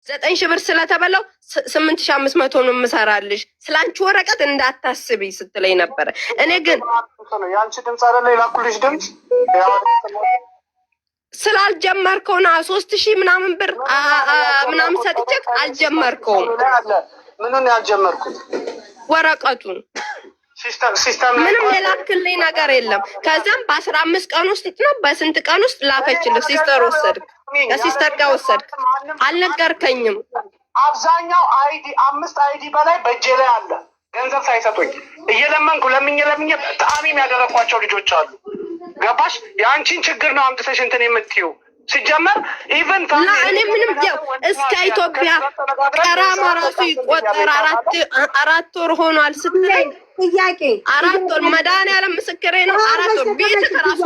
9,000 ብር ስለተበላው 8,500 ነው የምሰራልሽ ስላንቺ ወረቀት እንዳታስቢ ስትለኝ ነበር። እኔ ግን ያንቺ ድምጽ አይደለ የላኩልሽ ድምጽ ስላልጀመርከው ነው 3,000 ምናምን ብር ምናምን ሰጥቼ አልጀመርከውም። ምኑን ያልጀመርኩት? ወረቀቱን ሲስተም ምንም የላክልኝ ነገር የለም። ከዛም በ15 ቀን ውስጥ ነው በስንት ቀን ውስጥ ላከችልህ? ሲስተር ወሰድክ? ከሲስተር ጋር ወሰድክ? አልነገርከኝም። አብዛኛው አይዲ 5 አይዲ በላይ በእጄ ላይ አለ። ገንዘብ ሳይሰጡኝ እየለመንኩ ለምኜ ተአሚም ያደረኳቸው ልጆች አሉ። ገባሽ? የአንቺን ችግር ነው አምጥተሽ እንትን የምትይው። ሲጀመር ኢቨን እኔ ምንም ያው እስከ ኢትዮጵያ ቀራማ ራሱ ይቆጠር 4 ወር ሆኗል ስትለኝ ጥያቄ 4 ወር መድኃኒዓለም ምስክሬ ነው። 4 ወር ቤትህ ከራሱ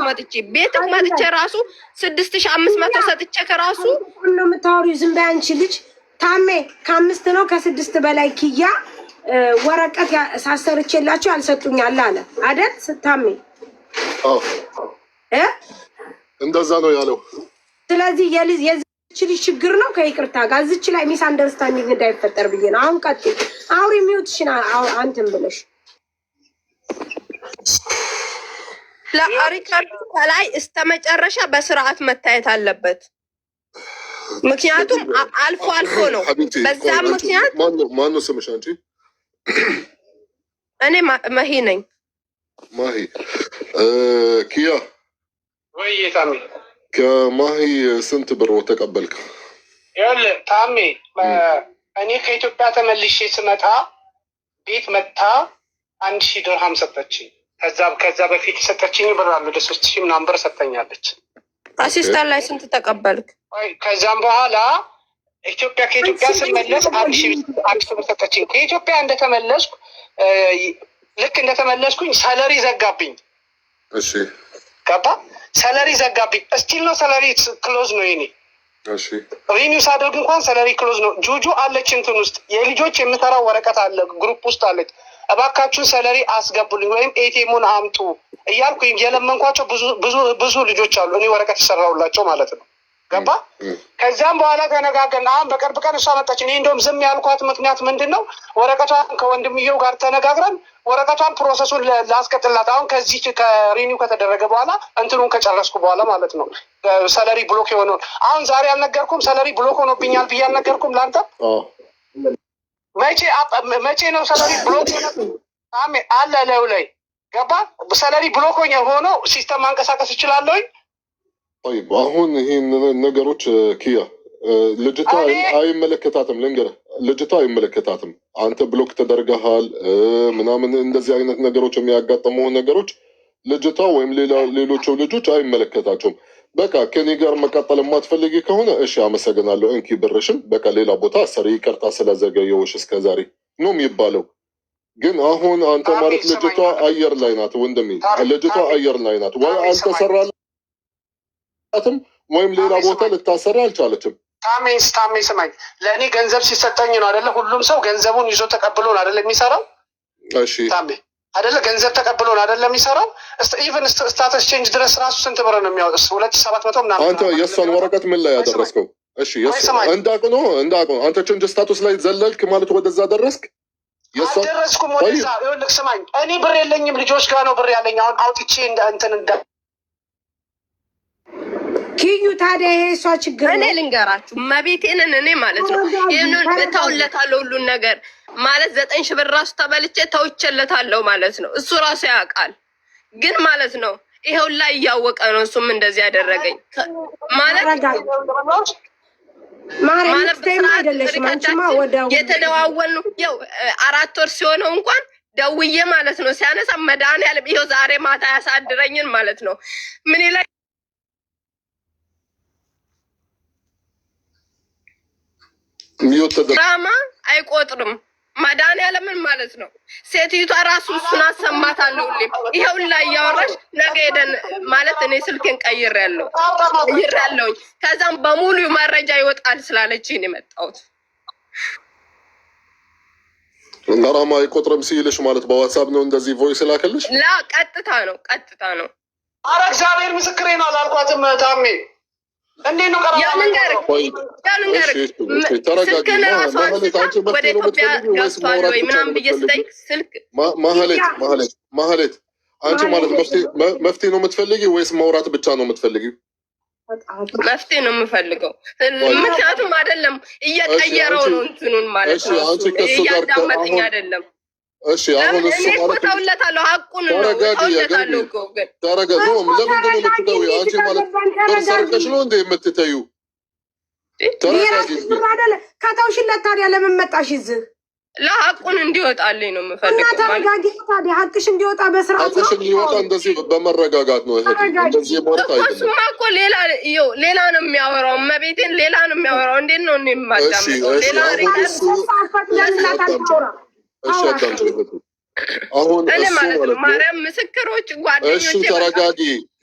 መጥቼ ራሱ 6,500 ሰጥቼ ከራሱ ነው የምታወሪው። ዝም በይ አንቺ ልጅ። ታሜ ከ5 ነው ከ6 በላይ ኪያ ወረቀት ሳሰርቼላቸው አልሰጡኛል አለ አይደል? ስታሜ እንደዛ ነው ያለው። ስለዚህ የዚች ልጅ ችግር ነው። ከይቅርታ ጋር እዚች ላይ ሚስ አንደርስታንዲንግ እንዳይፈጠር ብዬ ነው። አሁን ቀጥይ። አውሪ ሚውትሽን አንተም ብለሽ ለሪካርድ ከላይ እስከ መጨረሻ በስርዓት መታየት አለበት። ምክንያቱም አልፎ ነው። በዛ ምክንያት ማን ነው ስምሽ አንቺ? እኔ መሂ ነኝ። ማሂ ኪያ ወይ ታሜ ከማሂ ስንት ብር ተቀበልክ? ይኸውልህ ታሜ እኔ ከኢትዮጵያ ተመልሼ ስመጣ ቤት መታ 1,000 ድርሃም ሰጠችኝ። ከዛ በፊት የሰጠችኝ ብር አለ 3,000 ምናምን ብር ሰጠኛለች። አሲስታንት ላይ ስንት ተቀበልክ? ከዛም በኋላ ከኢትዮጵያ ስመለስ 1,000 ብር ሰጠችኝ። ከኢትዮጵያ እንደተመለስኩ ልክ እንደተመለስኩኝ ሰለሪ ዘጋብኝ። እሺ ገባ? ሰለሪ ዘጋብኝ። እስቲል ነው ሰለሪ ክሎዝ ነው የኔ። እሺ ሪኒውስ አድርግ እንኳን ሰለሪ ክሎዝ ነው። ጁጁ አለች እንትን ውስጥ የልጆች የምሰራው ወረቀት አለ ግሩፕ ውስጥ አለች። እባካችሁን ሰለሪ አስገቡልኝ ወይም ኤቲኤሙን አምጡ እያልኩ የለመንኳቸው ብዙ ልጆች አሉ። እኔ ወረቀት የሰራሁላቸው ማለት ነው። ገባ? ከዛም በኋላ ተነጋገርን። አሁን በቅርብ ቀን እሷ መጣች። እኔ እንደውም ዝም ያልኳት ምክንያት ምንድን ነው? ወረቀቷን ከወንድምየው ጋር ተነጋግረን ወረቀቷን ፕሮሰሱን ላስቀጥላት። አሁን ከዚህ ከሪኒው ከተደረገ በኋላ እንትኑን ከጨረስኩ በኋላ ማለት ነው ሰለሪ ብሎክ የሆነውን አሁን ዛሬ አልነገርኩም። ሰለሪ ብሎክ ሆኖብኛል ብዬ አልነገርኩም ለአንተ? መቼ ነው ሰለሪ ብሎክ አለ ላዩ ላይ ገባ? ሰለሪ ብሎክ ሆኖ ሲስተም ማንቀሳቀስ ይችላለሁኝ። አሁን ይህን ነገሮች ኪያ ልጅቷ አይመለከታትም። ልንገርህ፣ ልጅቷ አይመለከታትም። አንተ ብሎክ ተደርገሃል ምናምን እንደዚህ አይነት ነገሮች የሚያጋጥመው ነገሮች ልጅቷ ወይም ሌሎቹ ልጆች አይመለከታቸውም። በቃ ከኔ ጋር መቀጠል የማትፈልጊ ከሆነ እሺ አመሰግናለሁ፣ እንኪ ብርሽን በቃ ሌላ ቦታ ሰሪ፣ ይቅርታ ስለዘገየውሽ እስከዛሬ ነው የሚባለው። ግን አሁን አንተ ማለት ልጅቷ አየር ላይ ናት ወንድሜ፣ ልጅቷ አየር ላይ ናት። ወይ አልተሰራላትም ወይም ሌላ ቦታ ልታሰራ አልቻለችም። ታሜ ስማኝ፣ ለእኔ ገንዘብ ሲሰጠኝ ነው አይደለ? ሁሉም ሰው ገንዘቡን ይዞ ተቀብሎ ነው አይደለ የሚሰራው? እሺ ታሜ አይደለ? ገንዘብ ተቀብሎ ነው አይደለ የሚሰራው? ኢቨን ስታተስ ቼንጅ ድረስ ራሱ ስንት ብር ነው የሚያወጣው? 2,700 ምናምን። አንተ የእሷን ወረቀት ምን ላይ ያደረስከው? እሺ እንዳቅ ነው አንተ ቼንጅ ስታቱስ ላይ ዘለልክ ማለት ወደዛ ደረስክ? አልደረስኩም ወደዛ። ይኸውልህ ስማኝ፣ እኔ ብር የለኝም፣ ልጆች ጋር ነው ብር ያለኝ። አሁን አውጥቼ እንትን ኪዩ ታዲያ ይሄ እሷ ችግር እኔ ልንገራችሁ መቤቴንን እኔ ማለት ነው ይህንን እተውለታለሁ ሁሉን ነገር ማለት 9,000 ብር ራሱ ተበልቼ ተውቼለታለሁ ማለት ነው። እሱ ራሱ ያውቃል። ግን ማለት ነው ይሄው ላይ እያወቀ ነው እሱም እንደዚህ ያደረገኝ ማለት የተደዋወል ነው። ያው 4 ወር ሲሆነው እንኳን ደውዬ ማለት ነው ሲያነሳ መድኃኒዓለም ይኸው ዛሬ ማታ ያሳድረኝን ማለት ነው ምን ይላል ድራማ አይቆጥርም። መድኃኒዓለምን ማለት ነው ሴትዮዋ ራሱ እሱን አሰማታለሁ። ይሄው ላይ ያወራሽ ነገ ሄደን ማለት እኔ ስልኬን ቀይሬያለሁኝ ከዛም በሙሉ መረጃ ይወጣል ስላለችኝ ነው የመጣሁት። ድራማ አይቆጥርም ሲልሽ ማለት በዋትስአፕ ነው እንደዚህ ቮይስ ላከልሽ? ቀጥታ ነው። ኧረ እግዚአብሔር ምስክሬ ነው አላልኳትም ታሜ። እንዴት ነው ቀራማ ስልክን ራሱ አንስታ ወደ ኢትዮጵያ ገብቷል ወይ ምናምን ብዬ ስጠይቅ ስልክ ማህሌት አንቺ ማለት መፍትሄ ነው የምትፈልጊ ወይስ ማውራት ብቻ ነው የምትፈልጊው? መፍትሄ ነው የምፈልገው። ምክንያቱም አይደለም እየቀየረው ነው እንትኑን ማለት ነው እያዳመጠኝ አይደለም። እሺ አሁን እሱ ማለት ተውለታለሁ ሐቁን ነው ተውለታለሁ እኮ ግን ተረጋጊ። ለምንድን ነው የምትተው? አንቺ ማለት በሰርቀሽ ነው እንደ የምትተዩ? ተረጋጊ። ከተውሽለት ታዲያ ለምን መጣሽ እዚህ? ለሐቁን እንዲወጣልኝ ነው የምፈልገው። እና ተረጋጊ። ታዲያ ሐቅሽ እንዲወጣ በስርዓት ነው። ሐቅሽ እንዲወጣ እንደዚህ በመረጋጋት ነው። እህቴ እንደዚህ ማለት አይደለም። እሱማ እኮ ሌላ ነው የሚያወራው። መቤቴን ሌላ ነው የሚያወራው። እንዴት ነው እኔ የማዳምጠው? ሌላ እሺ አዳምጪ። አሁን እኔ ማለት ነው ማርያም ምስክሮች ጓደኞቼ እሺ ተረጋጊ።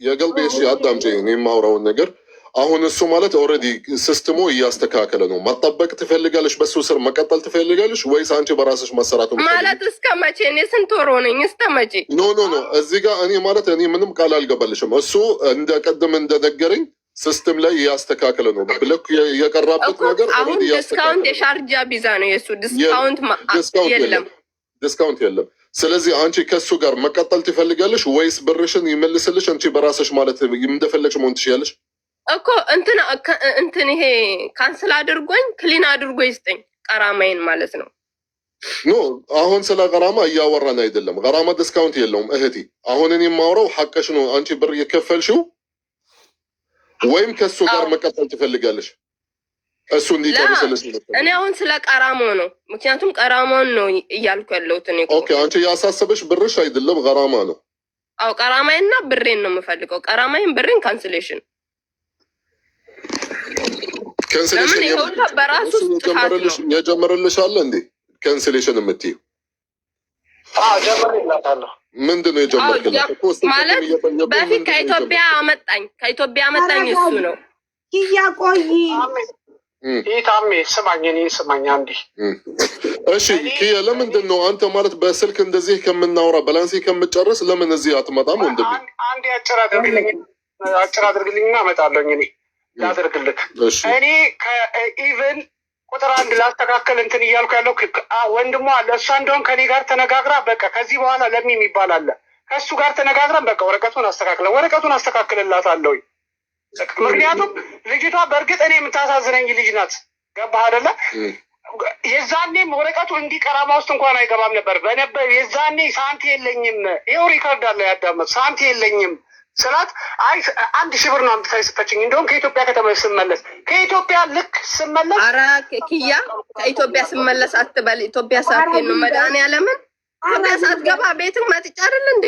የገልቤ እሺ አዳምጪ። እኔ የማወራውን ነገር አሁን እሱ ማለት ኦልሬዲ ሲስተሙ እያስተካከለ ነው። መጠበቅ ትፈልጋለሽ? በሱ ስር መቀጠል ትፈልጋለሽ ወይስ አንቺ በራስሽ መሰራት ማለት እስከ መቼ? እኔ ስንት ወር ሆነኝ? እስከ መቼ? ኖ እዚህ ጋር እኔ ማለት እኔ ምንም ቃል አልገባልሽም። እሱ እንደ ቀደም እንደነገረኝ ሲስተም ላይ እያስተካከለ ነው ብለህ የቀራበት ነገር አሁን ዲስካውንት የሻርጃ ቢዛ ነው የሱ ዲስካውንት የለም። ስለዚህ አንቺ ከሱ ጋር መቀጠል ትፈልጋለሽ ወይስ ብርሽን ይመልስልሽ አንቺ በራስሽ ማለት እንደፈለግሽ መሆን ትችያለሽ እኮ እንትን ይሄ ካንስል አድርጎኝ ክሊን አድርጎ ይስጠኝ ቀራማይን ማለት ነው። ኖ አሁን ስለ ቀራማ እያወራን አይደለም። ቀራማ ዲስካውንት የለውም እህቴ። አሁን እኔ የማወራው ሐቅሽ ነው። አንቺ ብር የከፈልሽው ወይም ከሱ ጋር መቀጠል ትፈልጋለሽ? እሱ እንዲጨርስልሽ እኔ አሁን ስለ ቀራሞ ነው። ምክንያቱም ቀራማውን ነው እያልኩ ያለሁት እኔ። ኦኬ አንቺ ያሳሰበሽ ብርሽ አይደለም ቀራማ ነው። አዎ ቀራማይና ብሬን ነው የምፈልገው። ቀራማይን ብሬን ካንስሌሽን ካንስሌሽን በራሱ የጀመረልሽ አለ እንዴ? ካንስሌሽን የምትይው ምንድን ነው የጀመርክላት? ማለት በፊት ከኢትዮጵያ አመጣኝ እሱ ነው። ቆይ ታሜ ስማኝ አንዴ። እሺ ኪያ ለምንድን ነው አንተ ማለት በስልክ እንደዚህ ከምናወራ ባላንስ ከምጨርስ ለምን እዚህ አትመጣም? ወንድም አንዴ አጭር አድርግልኝና እመጣለሁ። እኔ ላድርግልህ። እኔ ከኢቨን ቁጥር 1 ላስተካከል እንትን እያልኩ ያለው ወንድሟ አለ። እሷ እንደውም ከኔ ጋር ተነጋግራ በቃ ከዚህ በኋላ ለሚ የሚባል አለ ከእሱ ጋር ተነጋግረን በቃ ወረቀቱን አስተካክልላታለሁ። ምክንያቱም ልጅቷ በእርግጥ እኔ የምታሳዝነኝ ልጅ ናት። ገባህ አይደለ? የዛኔም ወረቀቱ እንዲቀራማ ውስጥ እንኳን አይገባም ነበር የዛኔ ሳንቲ የለኝም። ይኸው ሪከርድ አለ ያዳመጥ ሳንቲ የለኝም ስላት አይ 1000 ብር ነው አምጥታ የሰጠችኝ። እንደውም ከኢትዮጵያ ስመለስ ልክ ስመለስ ኧረ ኪያ ከኢትዮጵያ ስመለስ አትበል። ኢትዮጵያ ሳትሄድ ነው መድኃኒዓለምን ኢትዮጵያ ሳትገባ ቤትም መጥቻ አይደል እንዴ?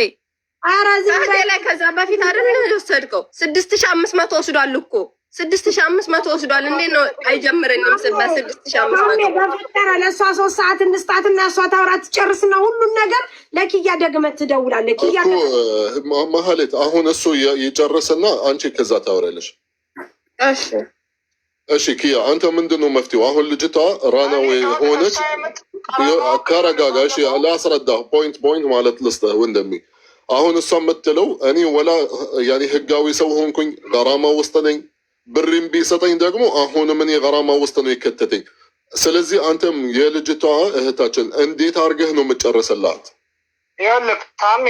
ኧረ ዝም ላይ ከዛ በፊት አይደል የወሰድከው? 6500 ወስዷል እኮ 6500 ወስዷል። እንዴት ነው አይጀምረኝም? በ6500 በፈጠረ ለእሷ 3 ሰዓት እንስጣትና እሷ ታውራ ትጨርስና ሁሉን ነገር ለኪያ ደግመህ ትደውላለህ። ኪያ ማህሌት አሁን እሱ ይጨርስና አንቺ ከዛ ታወራለሽ። እሺ ኪያ አንተ ምንድን ነው መፍትሄው? አሁን ልጅቷ ራናዌ ሆነች። ተረጋጋ። እሺ ላስረዳ ፖይንት ማለት ልስጥህ ወንድሜ። አሁን እሷ የምትለው እኔ ወላ ያኔ ህጋዊ ሰው ሆንኩኝ ቀራማ ውስጥ ነኝ ብሪም ቢሰጠኝ ደግሞ አሁንም እኔ ቀራማ ውስጥ ነው የከተተኝ። ስለዚህ አንተም የልጅቷ እህታችን እንዴት አድርገህ ነው የምጨርስላት? ይኸውልህ ታሜ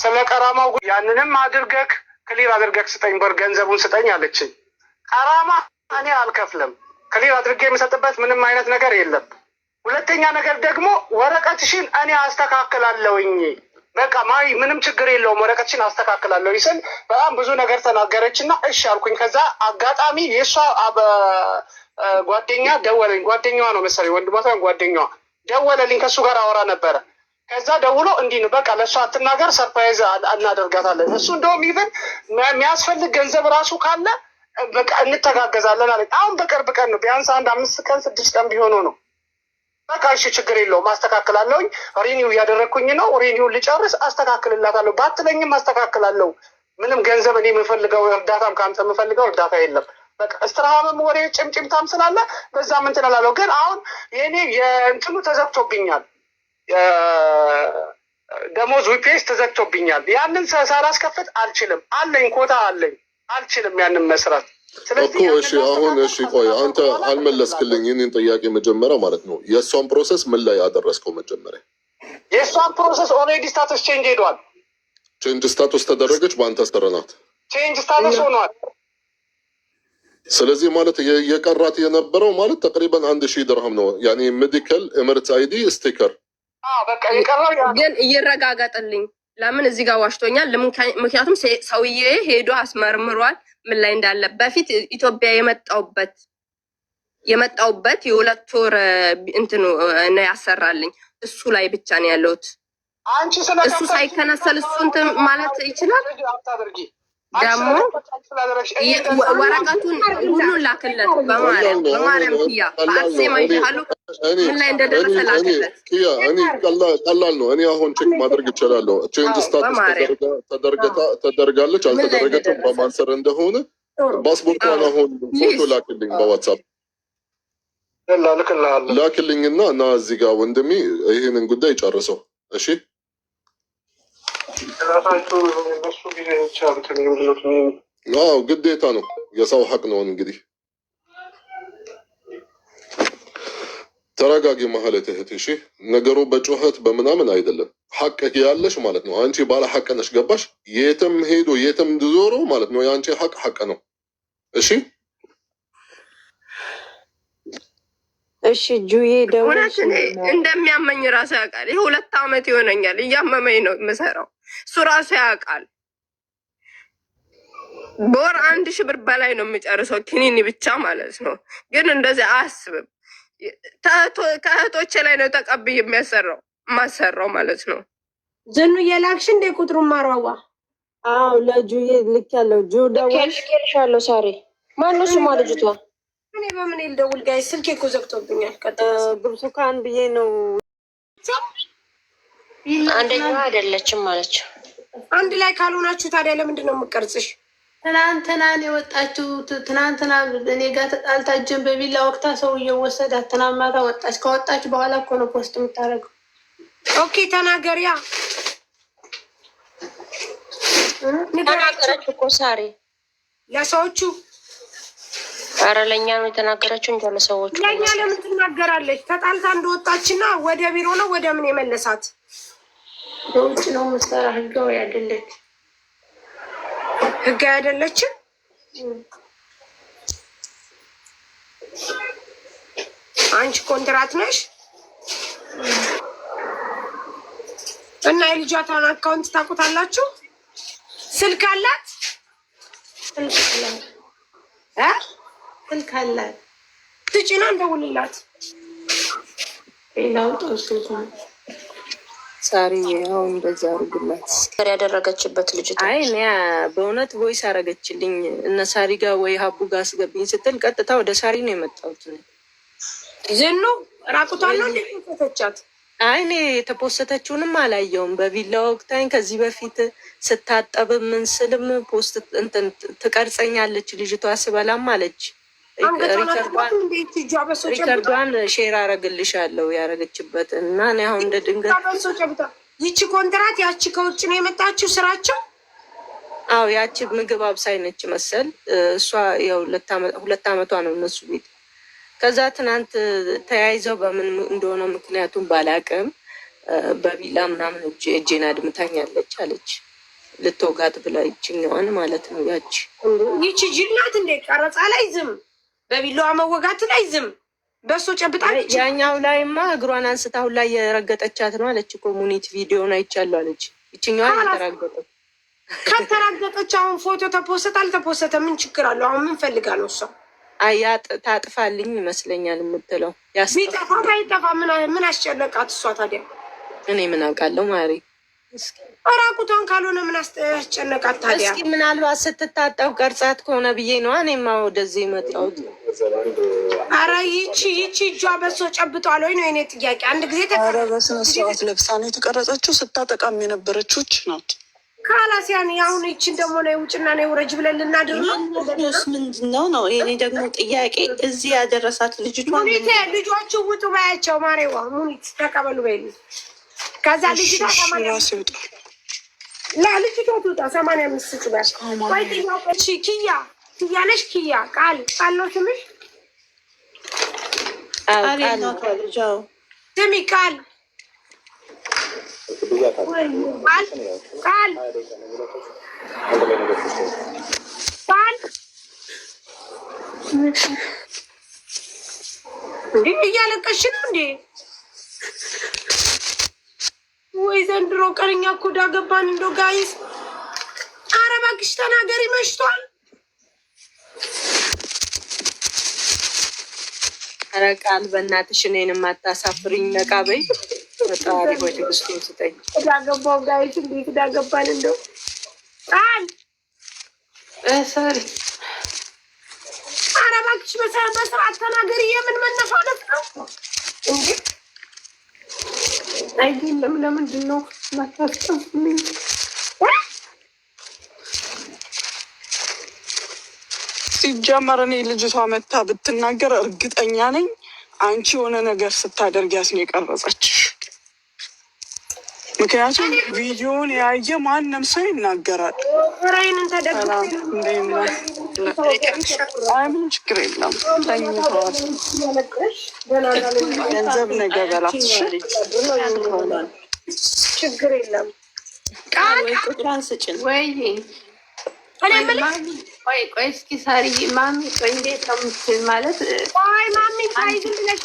ስለ ቀራማው ያንንም አድርገህ ክሊር አድርገህ ስጠኝ፣ ብር ገንዘቡን ስጠኝ አለችኝ። ቀራማ እኔ አልከፍልም። ክሊር አድርጌ የምሰጥበት ምንም አይነት ነገር የለም። ሁለተኛ ነገር ደግሞ ወረቀትሽን እኔ አስተካክላለሁኝ። በቃ ማይ ምንም ችግር የለውም ወረቀትሽን አስተካክላለሁ ይስል በጣም ብዙ ነገር ተናገረችና እሺ አልኩኝ። ከዛ አጋጣሚ የእሷ ጓደኛ ደወለኝ። ጓደኛዋ ነው መሰለኝ ወንድሟ ሳይሆን ጓደኛዋ ደወለልኝ። ከእሱ ጋር አወራ ነበረ። ከዛ ደውሎ እንዲህ ነው በቃ ለእሷ አትናገር፣ ሰርፕራይዝ እናደርጋታለን። እሱ እንደውም ይብን የሚያስፈልግ ገንዘብ ራሱ ካለ በቃ እንተጋገዛለን አለኝ። አሁን በቅርብ ቀን ነው ቢያንስ 1 5 ቀን 6 ቀን ቢሆኑ ነው። በቃ እሺ ችግር የለውም አስተካክላለሁኝ። ሪኒው እያደረግኩኝ ነው። ሪኒው ልጨርስ አስተካክልላታለሁ። ባትለኝም አስተካክላለሁ። ምንም ገንዘብ እኔ የምፈልገው እርዳታም ከአንተ የምፈልገው እርዳታ የለም። በቃ እስትራሃምም ወሬ ጭምጭምታም ስላለ በዛ ምን ትላለሁ። ግን አሁን የእኔ የእንትኑ ተዘግቶብኛል፣ ደሞዝ ዊፔስ ተዘግቶብኛል። ያንን ሳላስከፍት አልችልም። አለኝ ኮታ አለኝ፣ አልችልም ያንን መስራት። እኮ እሺ፣ አሁን እሺ፣ ቆይ አንተ አልመለስክልኝ ይህንን ጥያቄ መጀመሪያ ማለት ነው። የእሷን ፕሮሰስ ምን ላይ ያደረስከው? መጀመሪያ የእሷን ፕሮሰስ ኦልሬዲ ስታተስ ቼንጅ ሄዷል። ቼንጅ ስታቱስ ተደረገች፣ በአንተ ስር ናት። ቼንጅ ስታተስ ሆኗል። ስለዚህ ማለት የቀራት የነበረው ማለት ተቅሪበን 1000 ድርሃም ነው። ያኔ ሜዲካል ኤመርት አይዲ ስቲከር በቃ የቀረው ግን እየረጋገጥልኝ ለምን እዚህ ጋር ዋሽቶኛል? ምክንያቱም ሰውዬ ሄዶ አስመርምሯል ምን ላይ እንዳለ። በፊት ኢትዮጵያ የመጣውበት የ2 ወር እንትኑ ነው ያሰራልኝ። እሱ ላይ ብቻ ነው ያለሁት። እሱ ሳይከነሰል እሱ እንትን ማለት ይችላል። ደግሞ ወረቀቱን ሁሉን ላክለት። በማርያም ክያ በአርሴማ ይሻሉ ምን ላይ እንደደረሰ ላክለት። ክያ እኔ ቀላል ነው። እኔ አሁን ቼክ ማድረግ እችላለሁ። ቼንጅ ስታተስ ተደርጋለች አልተደረገችም፣ በማን ስር እንደሆነ ፓስፖርቷን አሁን ፎቶ ላክልኝ በዋትሳፕ ላክልኝና እና እዚህ ጋር ወንድሜ ይህንን ጉዳይ ጨርሰው። እሺ ግዴታ ነው፣ የሰው ሀቅ ነው። እንግዲህ ተረጋጊ ማለት እህት። እሺ ነገሩ በጩኸት በምናምን አይደለም። ሀቅ ያለሽ ማለት ነው። አንቺ ባለ ሀቅ ነሽ። ገባሽ? የትም ሄዶ የትም ዞሮ ማለት ነው የአንቺ ሀቅ ነው። እሺ እሺ ጁዬ ደውለሽ እንደሚያመኝ ራሱ ያውቃል። ይሄ 2 ዓመት ይሆነኛል እያመመኝ ነው የምሰራው። እሱ ራሱ ያውቃል። በወር 1000 ብር በላይ ነው የምጨርሰው ኪኒኒ ብቻ ማለት ነው። ግን እንደዚህ አያስብም። ከእህቶቼ ላይ ነው ተቀብዬ የማሰራው ማለት ነው። ዝኑ የላክሽ እንደ ቁጥሩን ማሯዋ? አዎ ለጁዬ ልክ ያለው ጁ ደውልልሻለሁ። ሳሪ ማነው ስሟ ልጅቷ? እኔ በምን ልደውል ጋይ? ስልኬ እኮ ዘግቶብኛል። ብርቱካን ብዬ ነው። አንደኛዋ አይደለችም ማለች። አንድ ላይ ካልሆናችሁ ታዲያ ለምንድን ነው የምቀርጽሽ? ትናንትና ነው የወጣችው። ትናንትና እኔ ጋር ተጣልታችን በቢላ ወቅታ ሰውዬው ወሰዳት። ትናንት ማታ ወጣች። ከወጣች በኋላ እኮ ነው ፖስት የምታደርገው። ኦኬ ተናገሪያ። ተናገረች እኮ ሳሪ ለሰዎቹ። ኧረ ለእኛ ነው የተናገረችው እንጂ ለሰዎቹ ለእኛ ለምን ትናገራለች? ተጣልታ እንደወጣችና ወደ ቢሮ ነው ወደ ምን የመለሳት? በውጭ ነው የምትሰራ። ህጋዊ አይደለች። ህጋዊ አይደለችም። አንቺ ኮንትራት ነሽ እና የልጇን አካውንት ታውቁታላችሁ? ስልክ አላት? ስልክ አላት። ትጭና እንደውልላት። ሌላው ጦሱ ሳሪ አሁን እንደዛ አድርጉላት ያደረገችበት ልጅ። አይ እኔ በእውነት ቮይስ አደረገችልኝ እነ ሳሪ ጋር ወይ ሀቡ ጋር አስገብኝ ስትል ቀጥታ ወደ ሳሪ ነው የመጣሁት። ዝኑ ራቁቷን ነው እንደተቻት። አይ እኔ የተፖስተችውንም አላየውም። በቪላ ወቅታኝ ከዚህ በፊት ስታጠብ ምን ስልም ፖስት እንትን ትቀርጸኛለች ልጅቷ ስበላም አለች። ሪከርዷን ሼር አረግልሻለሁ ያረገችበት እና እኔ አሁን እንደ ድንገት ይቺ ኮንትራት ያቺ ከውጭ ነው የመጣችው ስራቸው። አዎ ያቺ ምግብ አብሳይ ነች መሰል እሷ ያው 2 ዓመቷ ነው እነሱ ቤት። ከዛ ትናንት ተያይዘው በምን እንደሆነ ምክንያቱም ባላቅም በቢላ ምናምን እጄን አድምታኛለች አለች። ልትወጋት ብላ ይችኛዋን ማለት ነው። ይቺ ጅል ናት እንዴ? ቀረጻ ላይ ዝም፣ በቢላዋ መወጋት ላይ ዝም፣ በሶ ጨብጣለች። ያኛው ላይማ እግሯን አንስታው ላይ የረገጠቻት ነው አለች። ኮሙኒቲ ቪዲዮን አይቻለሁ አለች። ይችኛዋን አልተራገጠች። ከተራገጠች አሁን ፎቶ ተፖሰተ አልተፖሰተ ምን ችግር አለው? አሁን ምን ፈልጋ ነው እሷ? ታጥፋልኝ ይመስለኛል የምትለው። ቢጠፋ ባይጠፋ ምን አስጨነቃት እሷ ታዲያ? እኔ ምን አውቃለሁ ማሪ። ራቁቷን ካልሆነ ምን አስጨነቃት ታዲያ? እስኪ ምናልባት ስትታጠብ ቀርጻት ከሆነ ብዬ ነው እኔማ ወደዚህ የመጣሁት። አረ ይቺ እጇ በሶ ጨብጧል ወይ ነው የኔ ጥያቄ። አንድ ጊዜ ኧረ በስነ ስርዓት ለብሳ ነው የተቀረጸችው። ስታጠቃም የነበረችው ናት። ካላሲያን አሁን ይችን ደግሞ ነው ውጭና ነው ውረጅ ብለን ልናድር ነው። ምንድን ነው እኔ ደግሞ ጥያቄ እዚህ ያደረሳት ልጅቷ ሙኒት ልጆቹ ውጡ ባያቸው ማሬዋ ሙኒት ተቀበሉ በይ። ከዛ ልጅቷ ልጅቷ ትውጣ 85 ስጭ ባያቸው ወይ ጥያቄ ኪያ ኪያነሽ ኪያ ቃል ነው ስምሽ? ቃል ልጃው ስሚ ቃል ቃል እንዴ እያለቀሽ ነው እንዴ? ወይ ዘንድሮ ቀንኛ እኮ ዳገባን እንደው ጋይስ። ኧረ እባክሽ ተናገሪ መሽቷል። ኧረ ቃል በእናትሽ እኔንም አታሳፍሪኝ። ነቃ በይ። ፈጣሪ ሆይ ትዕግስቱን ስጠኝ። ዳገባው ጋይስ እንዴት ዳገባን እንደው ቃል ሶሪ። ኧረ እባክሽ በስርዓት ተናገሪ። የምን መነፋነፍ ነው እንዴ? አይደለም ለምንድን ነው ማታስጠምኝ? ሲጀመር እኔ ልጅቷ መታ ብትናገር እርግጠኛ ነኝ አንቺ የሆነ ነገር ስታደርጊያት ነው የቀረጸችሽ። ምክንያቱም ቪዲዮውን ያየ ማንም ሰው ይናገራል። ራይንን ተደግሞ ምንም ችግር የለም። ገንዘብ ነገ በላትሽ ችግር የለም። ቃል ቁጥሯን ስጭን ወይ ቆይ እስኪ ሳሪ ማሚ ቆይ እንዴት ነው የምትል ማለት ቆይ ማሚ ታይ ዝም ብለሽ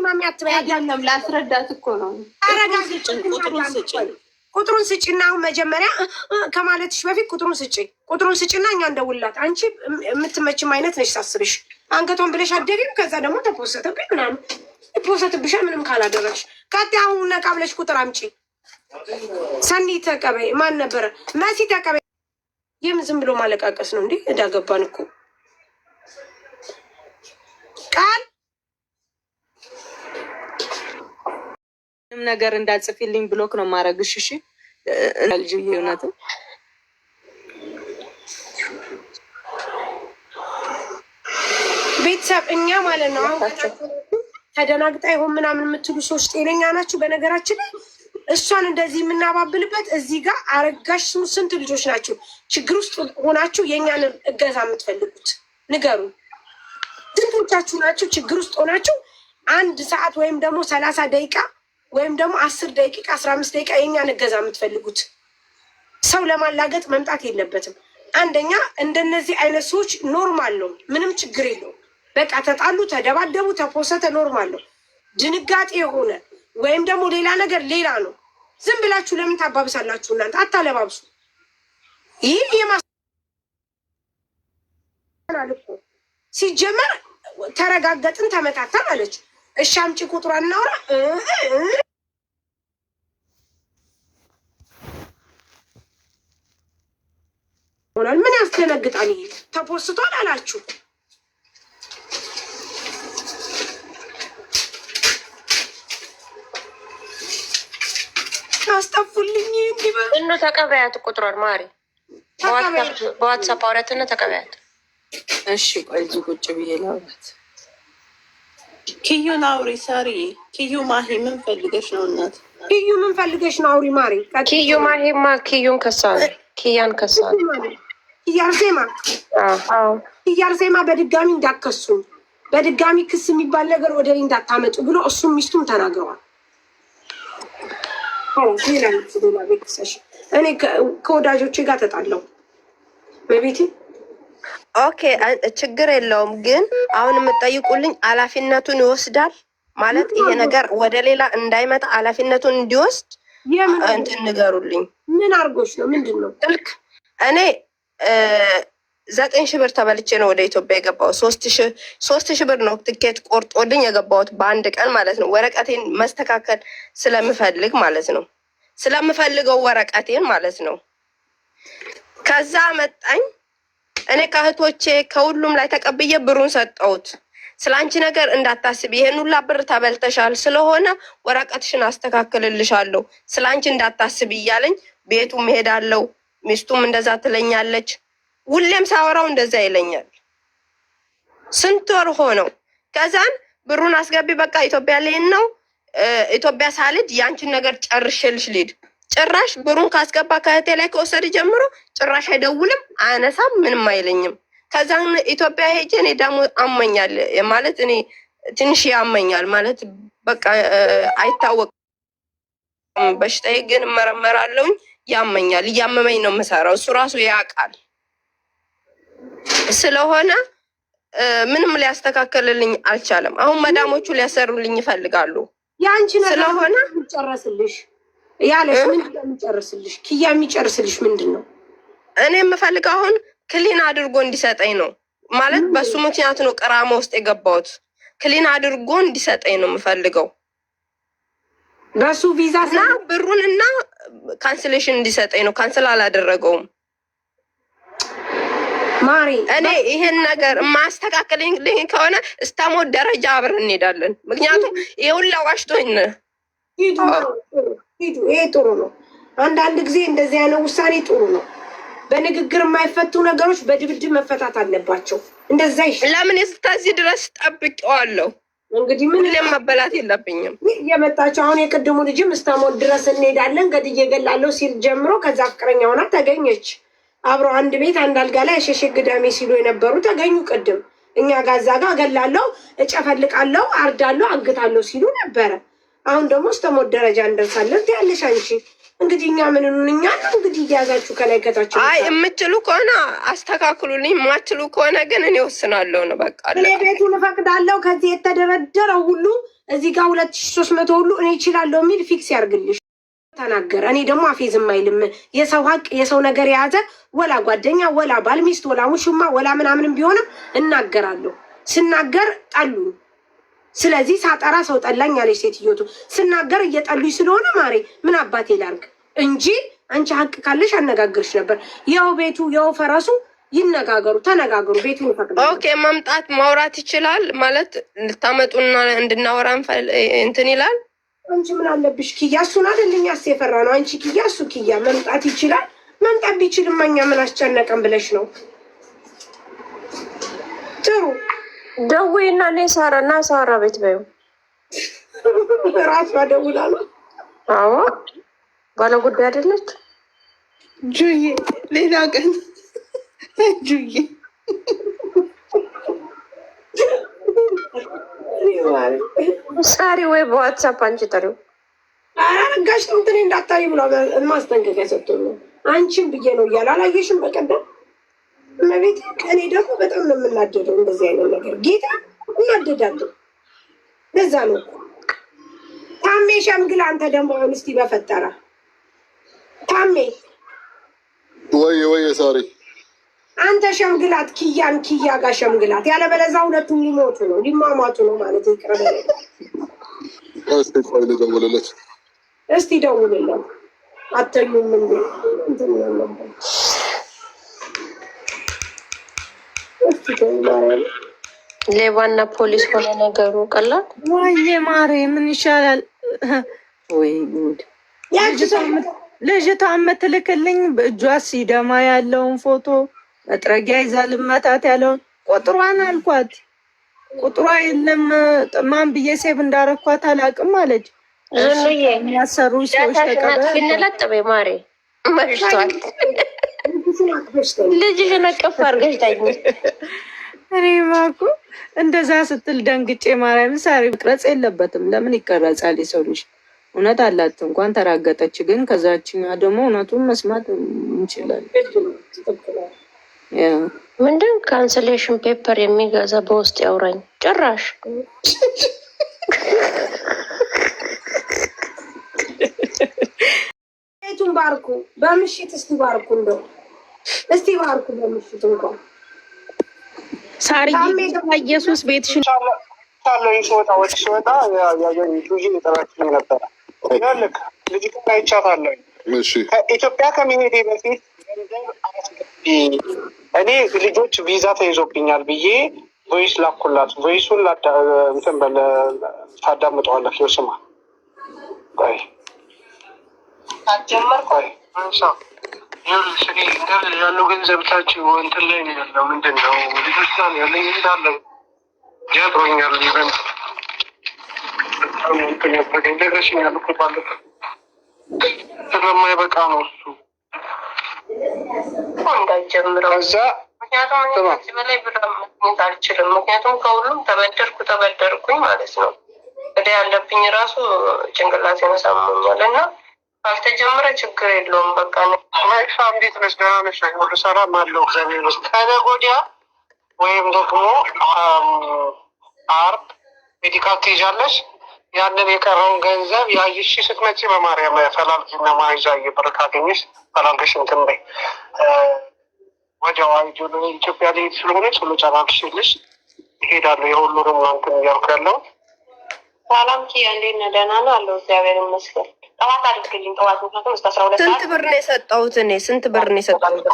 ማሚ አትበይ። አይደለም ላስረዳት እኮ ነው። ቁጥሩን ስጪና አሁን መጀመሪያ ከማለትሽ በፊት ቁጥሩን ስጪና እኛ እንደውላት። አንቺ የምትመችም አይነት ነሽ ሳስብሽ። አንገቷን ብለሽ አደሪም ከዛ ደግሞ ተፖሰተብኝ ምናምን ይፖሰትብሻል ምንም ካላደረግሽ። ቀጥ አሁን ነቃ ብለሽ ቁጥር አምጪ። ሰኒ ተቀበይ። ማን ነበረ? መሲ ተቀበይ። ይህም ዝም ብሎ ማለቃቀስ ነው እንዴ? እዳ ገባን እኮ። ቃል ምንም ነገር እንዳጽፊልኝ ብሎክ ነው ማረግሽ። እሺ ልጅ እውነት ቤተሰብ እኛ ማለት ነው አሁን ተደናግጣ ይሆን ምናምን የምትሉ ሰዎች ጤነኛ ናችሁ? በነገራችን ላይ እሷን እንደዚህ የምናባብልበት እዚህ ጋር አረጋሽ ስንት ልጆች ናቸው ችግር ውስጥ ሆናችሁ የእኛን እገዛ የምትፈልጉት ንገሩ። ስንቶቻችሁ ናቸው ችግር ውስጥ ሆናችሁ 1 ሰዓት ወይም ደግሞ 30 ደቂቃ ወይም ደግሞ 10 ደቂቃ 15 ደቂቃ የእኛን እገዛ የምትፈልጉት? ሰው ለማላገጥ መምጣት የለበትም። አንደኛ እንደነዚህ አይነት ሰዎች ኖርማል ነው፣ ምንም ችግር የለውም። በቃ ተጣሉ፣ ተደባደቡ፣ ተፖሰተ ኖርማል ነው። ድንጋጤ የሆነ ወይም ደግሞ ሌላ ነገር ሌላ ነው። ዝም ብላችሁ ለምን ታባብሳላችሁ? እናንተ አታለባብሱ። ይህ የማልኩ ሲጀመር ተረጋገጥን ተመታተን አለች። እሺ አምጪ ቁጥሯን እናውራ። ምን ያስደነግጣል? ይሄ ተፖስቷል አላችሁ። አስጠፉልኝ እኑ ተቀበያት ቁጥሯን ማሪ በዋትሳፕ አውሪያትና ተቀበያት። እሺ ቆይ እዚህ ቁጭ ብዬ ላውራት። ኪዩን አውሪ ሳሪ። ኪዩ ማሂ ምን ፈልገሽ ነው እናት? ኪዩ ምን ፈልገሽ ነው? አውሪ ማሪ። ኪዩ ማሂማ ኪዩን ከሳል ኪያን ከሳል ኪያርሴማ በድጋሚ እንዳከሱኝ በድጋሚ ክስ የሚባል ነገር ወደ እኔ እንዳታመጡ ብሎ እሱም ሚስቱም ተናግረዋል። እኔ ከወዳጆቼ ጋር ተጣለው በቤቴ። ኦኬ ችግር የለውም ግን አሁን የምጠይቁልኝ ኃላፊነቱን ይወስዳል ማለት ይሄ ነገር ወደ ሌላ እንዳይመጣ ኃላፊነቱን እንዲወስድ እንትን ንገሩልኝ። ምን አርጎች ነው? ምንድን ነው? ስልክ እኔ 9,000 ብር ተበልቼ ነው ወደ ኢትዮጵያ የገባው። 3,000 ብር ነው ትኬት ቆርጦልኝ የገባሁት በአንድ ቀን ማለት ነው። ወረቀቴን መስተካከል ስለምፈልግ ማለት ነው፣ ስለምፈልገው ወረቀቴን ማለት ነው። ከዛ መጣኝ እኔ ከእህቶቼ ከሁሉም ላይ ተቀብዬ ብሩን ሰጠሁት። ስለ አንቺ ነገር እንዳታስብ፣ ይሄን ሁላ ብር ተበልተሻል፣ ስለሆነ ወረቀትሽን አስተካክልልሻለሁ፣ ስለ አንቺ እንዳታስብ እያለኝ ቤቱም ሄዳለሁ። ሚስቱም እንደዛ ትለኛለች። ሁሌም ሳወራው እንደዛ ይለኛል። ስንት ወር ሆነው። ከዛን ብሩን አስገቢ በቃ ኢትዮጵያ ልሄድ ነው። ኢትዮጵያ ሳልሄድ ያንቺን ነገር ጨርሼልሽ ልሂድ። ጭራሽ ብሩን ካስገባ ከእህቴ ላይ ከወሰድ ጀምሮ ጭራሽ አይደውልም፣ አያነሳም፣ ምንም አይለኝም። ከዛን ኢትዮጵያ ሄጄ እኔ ደግሞ አመኛል ማለት እኔ ትንሽ ያመኛል ማለት በቃ አይታወቅም በሽታዬ፣ ግን እመረመራለሁኝ። ያመኛል፣ እያመመኝ ነው የምሰራው። እሱ ራሱ ያውቃል። ስለሆነ ምንም ሊያስተካከልልኝ አልቻለም። አሁን መዳሞቹ ሊያሰሩልኝ ይፈልጋሉ። የአንቺ ነገር ስለሆነ የሚጨርስልሽ ያለሽ ምንድን ነው የሚጨርስልሽ? ኪያ የሚጨርስልሽ ምንድን ነው? እኔ የምፈልገው አሁን ክሊን አድርጎ እንዲሰጠኝ ነው ማለት በሱ ምክንያት ነው ቅራማ ውስጥ የገባሁት። ክሊን አድርጎ እንዲሰጠኝ ነው የምፈልገው በሱ ቪዛ እና ብሩን እና ካንስሌሽን እንዲሰጠኝ ነው። ካንስል አላደረገውም ማሪ። እኔ ይሄን ነገር ማስተካከልልኝ ከሆነ እስታሞት ደረጃ አብረን እንሄዳለን። ምክንያቱም ይሄውን ለዋሽቶኝ ሂዱ። ይሄ ጥሩ ነው። አንዳንድ ጊዜ እንደዚህ አይነት ውሳኔ ጥሩ ነው። በንግግር የማይፈቱ ነገሮች በድብድብ መፈታት አለባቸው። እንደዛ ለምን እስከዚህ ድረስ ጠብቄዋለሁ? እንግዲህ ምን መበላት የለብኝም። የመጣቸው አሁን የቅድሙ ልጅም እስታሞት ድረስ እንሄዳለን ገድዬ እገላለሁ ሲል ጀምሮ ከዛ ፍቅረኛ ሆና ተገኘች። አብረው አንድ ቤት አንድ አልጋ ላይ አሸሼ ግዳሜ ሲሉ የነበሩ ተገኙ። ቅድም እኛ ጋዛ ጋር እገላለሁ፣ እጨፈልቃለሁ፣ አርዳለሁ፣ አግታለሁ ሲሉ ነበረ። አሁን ደግሞ እስከሞት ደረጃ እንደርሳለን ትያለሽ አንቺ። እንግዲህ እኛ ምን እኛ ነው እንግዲህ እያያዛችሁ ከላይ ከታችሁ። አይ የምችሉ ከሆነ አስተካክሉልኝ፣ የማችሉ ከሆነ ግን እኔ ወስናለሁ ነው በቃ። እኔ ቤቱን እፈቅዳለሁ። ከዚህ የተደረደረው ሁሉ እዚህ ጋር 2300 ሁሉ እኔ እችላለሁ የሚል ፊክስ ያርግልሽ ተናገረ። እኔ ደግሞ አፌዝም አይልም። የሰው ሀቅ የሰው ነገር የያዘ ወላ ጓደኛ ወላ ባል ሚስት ወላ ሙሽማ ወላ ምናምንም ቢሆንም እናገራለሁ። ስናገር ጠሉኝ። ስለዚህ ሳጠራ ሰው ጠላኝ አለች ሴትዮቱ። ስናገር እየጠሉኝ ስለሆነ ማሬ ምን አባቴ ላርግ እንጂ አንቺ ሀቅ ካለሽ አነጋግርሽ ነበር። ያው ቤቱ ያው ፈረሱ ይነጋገሩ፣ ተነጋገሩ። ቤቱን ይፈቅዳል። ኦኬ መምጣት ማውራት ይችላል ማለት ልታመጡና እንድናወራ እንትን ይላል። አንቺ ምን አለብሽ ኪያ? እሱን አይደልኝ ያስፈራ ነው። አንቺ ኪያ እሱ ኪያ መምጣት ይችላል። መምጣት ቢችልም እኛ ምን አስጨነቀን ብለሽ ነው? ጥሩ ደውይና እኔ ሳራ እና ሳራ ቤት በይው። ራሷ ደውላ ነው። አዎ ባለ ጉዳይ አይደለች ጁዬ። ሌላ ቀን ጁዬ ሳሪ ወይ በዋትሳፕ አንቺ ጥሪው። አረጋሽ እንትን እንዳታይ ብሎ ማስጠንቀቂያ ሰጥቶኝ ነው። አንቺን ብዬ ነው እያለ አላየሽም በቀደም እመቤቴ። ከእኔ ደግሞ በጣም ነው የምናደደው እንደዚህ አይነት ነገር ጌታ እናደዳለሁ። ለዛ ነው ታሜ ሸምግል። አንተ ደግሞ አሁን እስቲ በፈጠረ ታሜ ወይ ሳሪ አንተ ሸምግላት ኪያን፣ ኪያ ጋር ሸምግላት። ያለበለዛ ሁለቱም ሊሞቱ ነው ሊማማቱ ነው ማለት ይቅርብ። ልደውልለት እስቲ ደውልለት። አተኙም እንዴ እንትን ያለበት ሌባና ፖሊስ ሆነ ነገሩ ቀላል። ወይኔ ማሬ ምን ይሻላል? ወይ ጉድ! ልጅቷ የምትልክልኝ በእጇ ሲደማ ያለውን ፎቶ መጥረጊያ ይዛ ልመታት ያለውን ቁጥሯን አልኳት። ቁጥሯ የለም ማን ብዬ ሴብ እንዳረኳት አላውቅም አለች። የሚያሰሩ ሰዎች ተቀበል ማሬ መሽቷል። ልጅሽን አቀፍ አድርገሽ ታኝ። እኔማ እኮ እንደዛ ስትል ደንግጬ ማርያምን ሳሪ መቅረጽ የለበትም። ለምን ይቀረጻል? የሰው ልጅ እውነት አላት እንኳን ተራገጠች። ግን ከዛችኛ ደግሞ እውነቱን መስማት እንችላለን። ምንድን ካንስሌሽን ፔፐር የሚገዛ በውስጥ ያውራኝ ጭራሽ ቤቱን ባርኩ። በምሽት እስቲ ባርኩ፣ እንደው እስቲ ባርኩ በምሽት እንኳን ሳሪ ኢየሱስ ቤትሽን ታለኝ ሲወጣ ያገኝ ጁጂ የጠራችኝ ነበረ። ልክ ልጅ አይቻታለሁ። ከኢትዮጵያ ከመሄዴ በፊት ገንዘብ አስገቢ፣ እኔ ልጆች ቪዛ ተይዞብኛል ብዬ ቮይስ ላኩላት። ቮይሱን እንትን በለ ታዳምጠዋለህ። ስማ ታጀመር ያለው ገንዘብ ታች እንትን ላይ ነው ያለው። ምንድን ነው ልጆች ሳ ያለኝ እንዳለ ጀጥሮኛል። ይበን እንትን ያበገኝ ደረሽኛል እኮ ባለፈ ስለማይበቃ ነው እሱ እንዳይጀምረው። እዛ ምክንያቱም እኔ ከዚህ በላይ ብር ማግኘት አልችልም። ምክንያቱም ከሁሉም ተበደርኩኝ ማለት ነው። ወደ ያለብኝ ራሱ ጭንቅላት ያሳሙኛል እና ካልተጀመረ ችግር የለውም። በቃ ማይሻ እንዴት ነሽ? ደህና ነሽ? ሁሉ ሰላም አለው እግዚአብሔር ይመስገን። ከነገ ወዲያ ወይም ደግሞ አርብ ሜዲካል ትሄጃለሽ። ያንን የቀረውን ገንዘብ ያይሽ ስትመጪ በማርያም ፈላልጊና ማይዛ ብር ካገኘሽ ፈላልገሽ እንትን በይ። ወዲያው አይጆ ኢትዮጵያ ሊሄድ ስለሆነ ቶሎ ጨራርሽልሽ ይሄዳሉ። የሁሉንም እንትን እያልኩ ያለው ሰላም ኪያ እንዴት ነህ? ደህና ነው አለው እግዚአብሔር ይመስገን። ጠዋት አድርግልኝ። ጠዋት ምክንያቱም እስከ 12 ስንት ብር ነው የሰጠሁት? እኔ ስንት ብር ነው የሰጠሁት?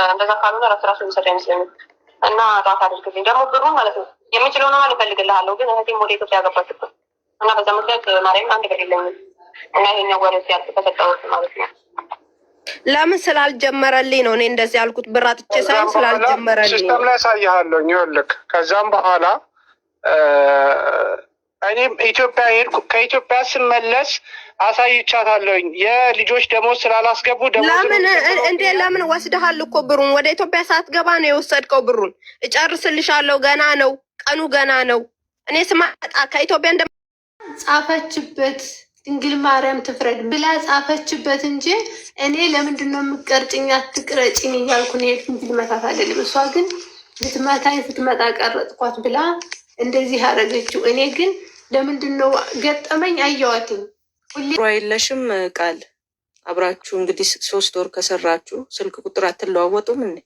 እንደዛ ካልሆነ ራሱ የሚሰጥ አይመስለኝም። እና ጠዋት አድርግልኝ ደግሞ ብሩ ማለት ነው የምችለውን ያህል እፈልግልሃለሁ። ግን እህቴም ወደ ኢትዮጵያ ያገባችበት እና በዛ ምክንያት ማርያም አንድ ብር የለኝም እና ይሄኛው ወሬ ሲያልቅ ከሰጠሁት ማለት ነው። ለምን ስላልጀመረልኝ ነው እኔ እንደዚህ ያልኩት። ብር አጥቼ ሳይሆን ስላልጀመረልኝ ሲስተም ላይ ያሳይሃለሁ። ይኸውልህ ከዛም በኋላ እኔም ኢትዮጵያ ሄድኩ። ከኢትዮጵያ ስመለስ አሳይቻታለሁኝ። የልጆች ደሞዝ ስላላስገቡ ለምን ወስደሃል እኮ ብሩን። ወደ ኢትዮጵያ ሳትገባ ነው የወሰድከው ብሩን። እጨርስልሻለሁ፣ ገና ነው ቀኑ፣ ገና ነው። እኔ ስማጣ ከኢትዮጵያ እንደ ጻፈችበት ድንግል ማርያም ትፍረድ ብላ ጻፈችበት እንጂ እኔ ለምንድን ነው የምትቀርጭኝ አትቅረጭኝ እያልኩ ነው የሄድኩ እንጂ ልመታት አይደለም። እሷ ግን ልትመታኝ ስትመጣ ቀረጥኳት ብላ እንደዚህ አደረገችው። እኔ ግን ለምንድን ነው ገጠመኝ አየዋትም። የለሽም ቃል አብራችሁ እንግዲህ 3 ወር ከሰራችሁ ስልክ ቁጥር አትለዋወጡም? እኔ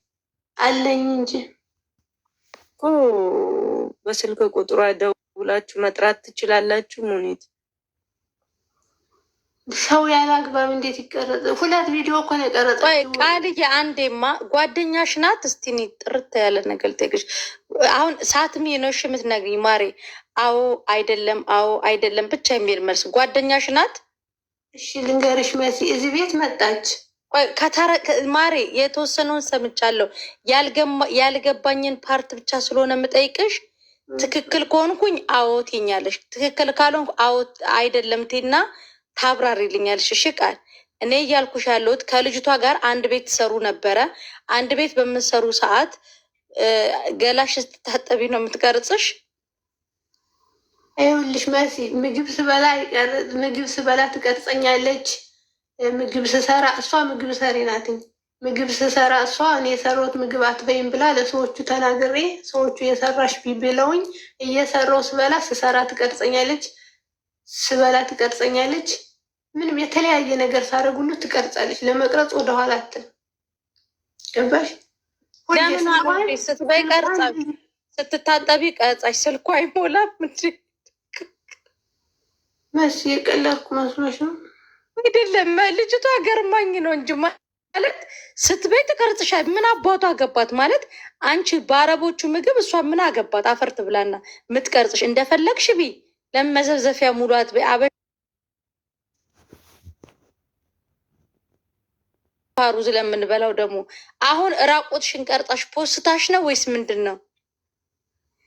አለኝ እንጂ በስልክ ቁጥሯ ደውላችሁ መጥራት ትችላላችሁ። ሙኒት ሰው ያለ አግባብ እንዴት ይቀረጽ? 2 ቪዲዮ እኮ ነው የቀረጸችው። ቃልዬ አንዴማ ጓደኛሽ ናት። እስቲ እኔ ጥርት ያለ ነገር ልጠይቅሽ። አሁን ሳትሚ ነው እሺ የምትነግሪኝ ማሬ? አዎ አይደለም፣ አዎ አይደለም ብቻ የሚል መልስ። ጓደኛሽ ናት? እሺ ልንገርሽ መሲ እዚህ ቤት መጣች። ማሬ የተወሰነውን ሰምቻለሁ። ያልገባኝን ፓርት ብቻ ስለሆነ የምጠይቅሽ። ትክክል ከሆንኩኝ አዎ ትይኛለሽ፣ ትክክል ካልሆንኩ አዎ አይደለም ቴና ታብራሪልኛለሽ። እሺ ቃል እኔ እያልኩሽ ያለሁት ከልጅቷ ጋር አንድ ቤት ትሰሩ ነበረ። አንድ ቤት በምትሰሩ ሰዓት ገላሽ ስትታጠቢ ነው የምትቀርጽሽ? ይኸውልሽ መሲ ምግብ ስበላ ትቀርጸኛለች። ምግብ ስሰራ እሷ ምግብ ሰሪ ናትኝ። ምግብ ስሰራ እሷ እኔ የሰራሁት ምግብ አትበይም ብላ ለሰዎቹ ተናግሬ ሰዎቹ የሰራሽ ቢብለውኝ እየሰራው ስሰራ ትቀርጸኛለች፣ ስበላ ትቀርጸኛለች። ምንም የተለያየ ነገር ሳደርግ ሁሉ ትቀርጻለች። ለመቅረጽ ወደኋላ አትልም። ገባሽ? ለምን ስትበይ ቀርጻሽ፣ ስትታጠቢ ቀርጻሽ። ስልኳ አይሞላም እንጂ መሲ የቀለድኩ መስሎሽ ነው? አይደለም ልጅቷ ገርማኝ ነው እንጂ ማለት ስትበይ ትቀርጽሻል። ምን አባቷ አገባት ማለት አንቺ በአረቦቹ ምግብ እሷ ምን አገባት? አፈርት ብላና የምትቀርጽሽ እንደፈለግሽ ቢ ለመዘብዘፊያ ሙሏት በይ። ሩዝ ለምንበላው ደግሞ አሁን ራቁትሽን ቀርጻሽ ፖስታሽ ነው ወይስ ምንድን ነው?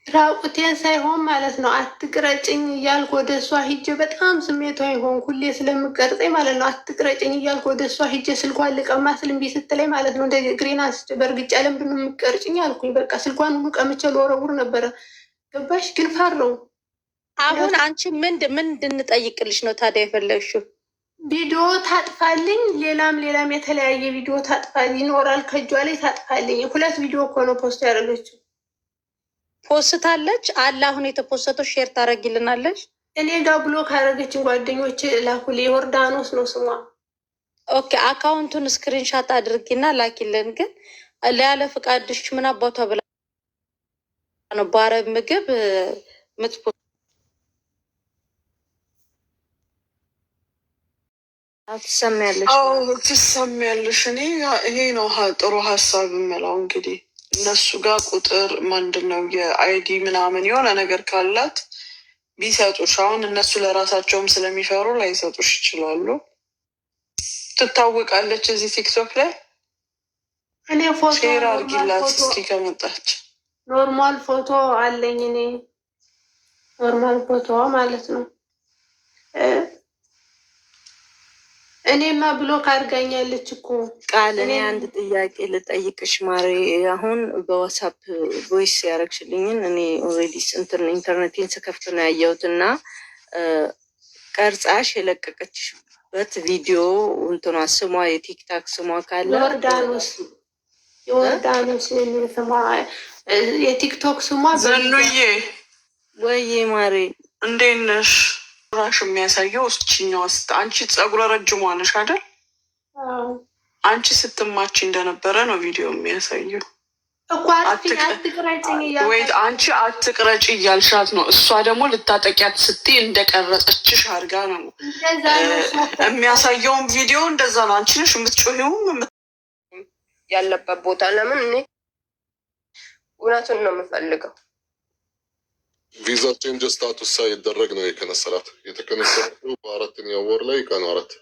ራቁቴን ሳይሆን ማለት ነው አትቅረጭኝ እያልኩ ወደ እሷ ሂጄ በጣም ስሜታዊ ሆንኩ። ሁሌ ስለምቀርጸኝ ማለት ነው አትቅረጭኝ እያልኩ ወደ እሷ ሂጄ ስልኳን ልቀማ ስል እምቢ ስትለኝ ማለት ነው እንደ ግሬን አንስቼ በእርግጫ ለምንድን ነው የምትቀርጭኝ አልኩኝ። በቃ ስልኳን ሁሉ ቀምቼ ልወረውር ነበረ። ገባሽ? ግን ፈረው። አሁን አንቺ ምን እንድንጠይቅልሽ ነው ታዲያ የፈለግሽው? ቪዲዮ ታጥፋልኝ፣ ሌላም የተለያየ ቪዲዮ ታጥፋልኝ ይኖራል ከእጇ ላይ ታጥፋልኝ። 2 ቪዲዮ እኮ ነው ፖስት ያደረገችው። ፖስታለች አለ። አሁን የተፖስተው ሼር ታደርጊልናለች? እኔ ጋር ብሎክ አደረገችን ጓደኞች ላኩልኝ። ዮርዳኖስ ነው ስሟ። ኦኬ አካውንቱን ስክሪንሻት አድርጊና ላኪልን። ግን ያለ ፍቃድሽ ምን አባቷ ብላ ነው በአረብ ምግብ ምትፖ ትሰሚያለሽ? እኔ ይሄ ነው ጥሩ ሀሳብ የምለው። እንግዲህ እነሱ ጋር ቁጥር ምንድን ነው የአይዲ ምናምን የሆነ ነገር ካላት ቢሰጡሽ፣ አሁን እነሱ ለራሳቸውም ስለሚፈሩ ላይሰጡሽ ይችላሉ። ትታወቃለች እዚህ ቲክቶክ ላይ። እኔ ፎቶ ሼር አድርጊላት እስኪ ከመጣች። ኖርማል ፎቶ አለኝ እኔ ኖርማል ፎቶ ማለት ነው። እኔማ ብሎክ አድርጋኛለች እኮ ቃል። እኔ አንድ ጥያቄ ልጠይቅሽ ማሬ። አሁን በዋትሳፕ ቮይስ ያደረግሽልኝን እኔ ኦልሬዲ ኢንተርኔቴን ስከፍት ነው ያየሁት እና ቀርጻሽ የለቀቀችበት ቪዲዮ እንትኗ ስሟ የቲክታክ ስሟ ካለ ዮርዳኖስ የሚል ስሟ የቲክቶክ ስሟ ዘኑዬ ወይዬ ማሬ እንዴት ነሽ? ራሽ የሚያሳየው እስችኛዋ አንቺ ጸጉረ ረጅሟ ነሽ አይደል? አንቺ ስትማች እንደነበረ ነው ቪዲዮ የሚያሳየው። ወይ አንቺ አትቅረጭ እያልሻት ነው፣ እሷ ደግሞ ልታጠቂያት ስትይ እንደቀረጸችሽ አድርጋ ነው የሚያሳየውን ቪዲዮ። እንደዛ ነው። አንቺ ነሽ የምትጮሂውም ያለበት ቦታ። ለምን እኔ እውነቱን ነው የምፈልገው። ቪዛ ቼንጅ ስታቱስ ሳይደረግ ነው የከነሰላት። የተከነሰለው በ4ኛው ወር ላይ ቀኑ 4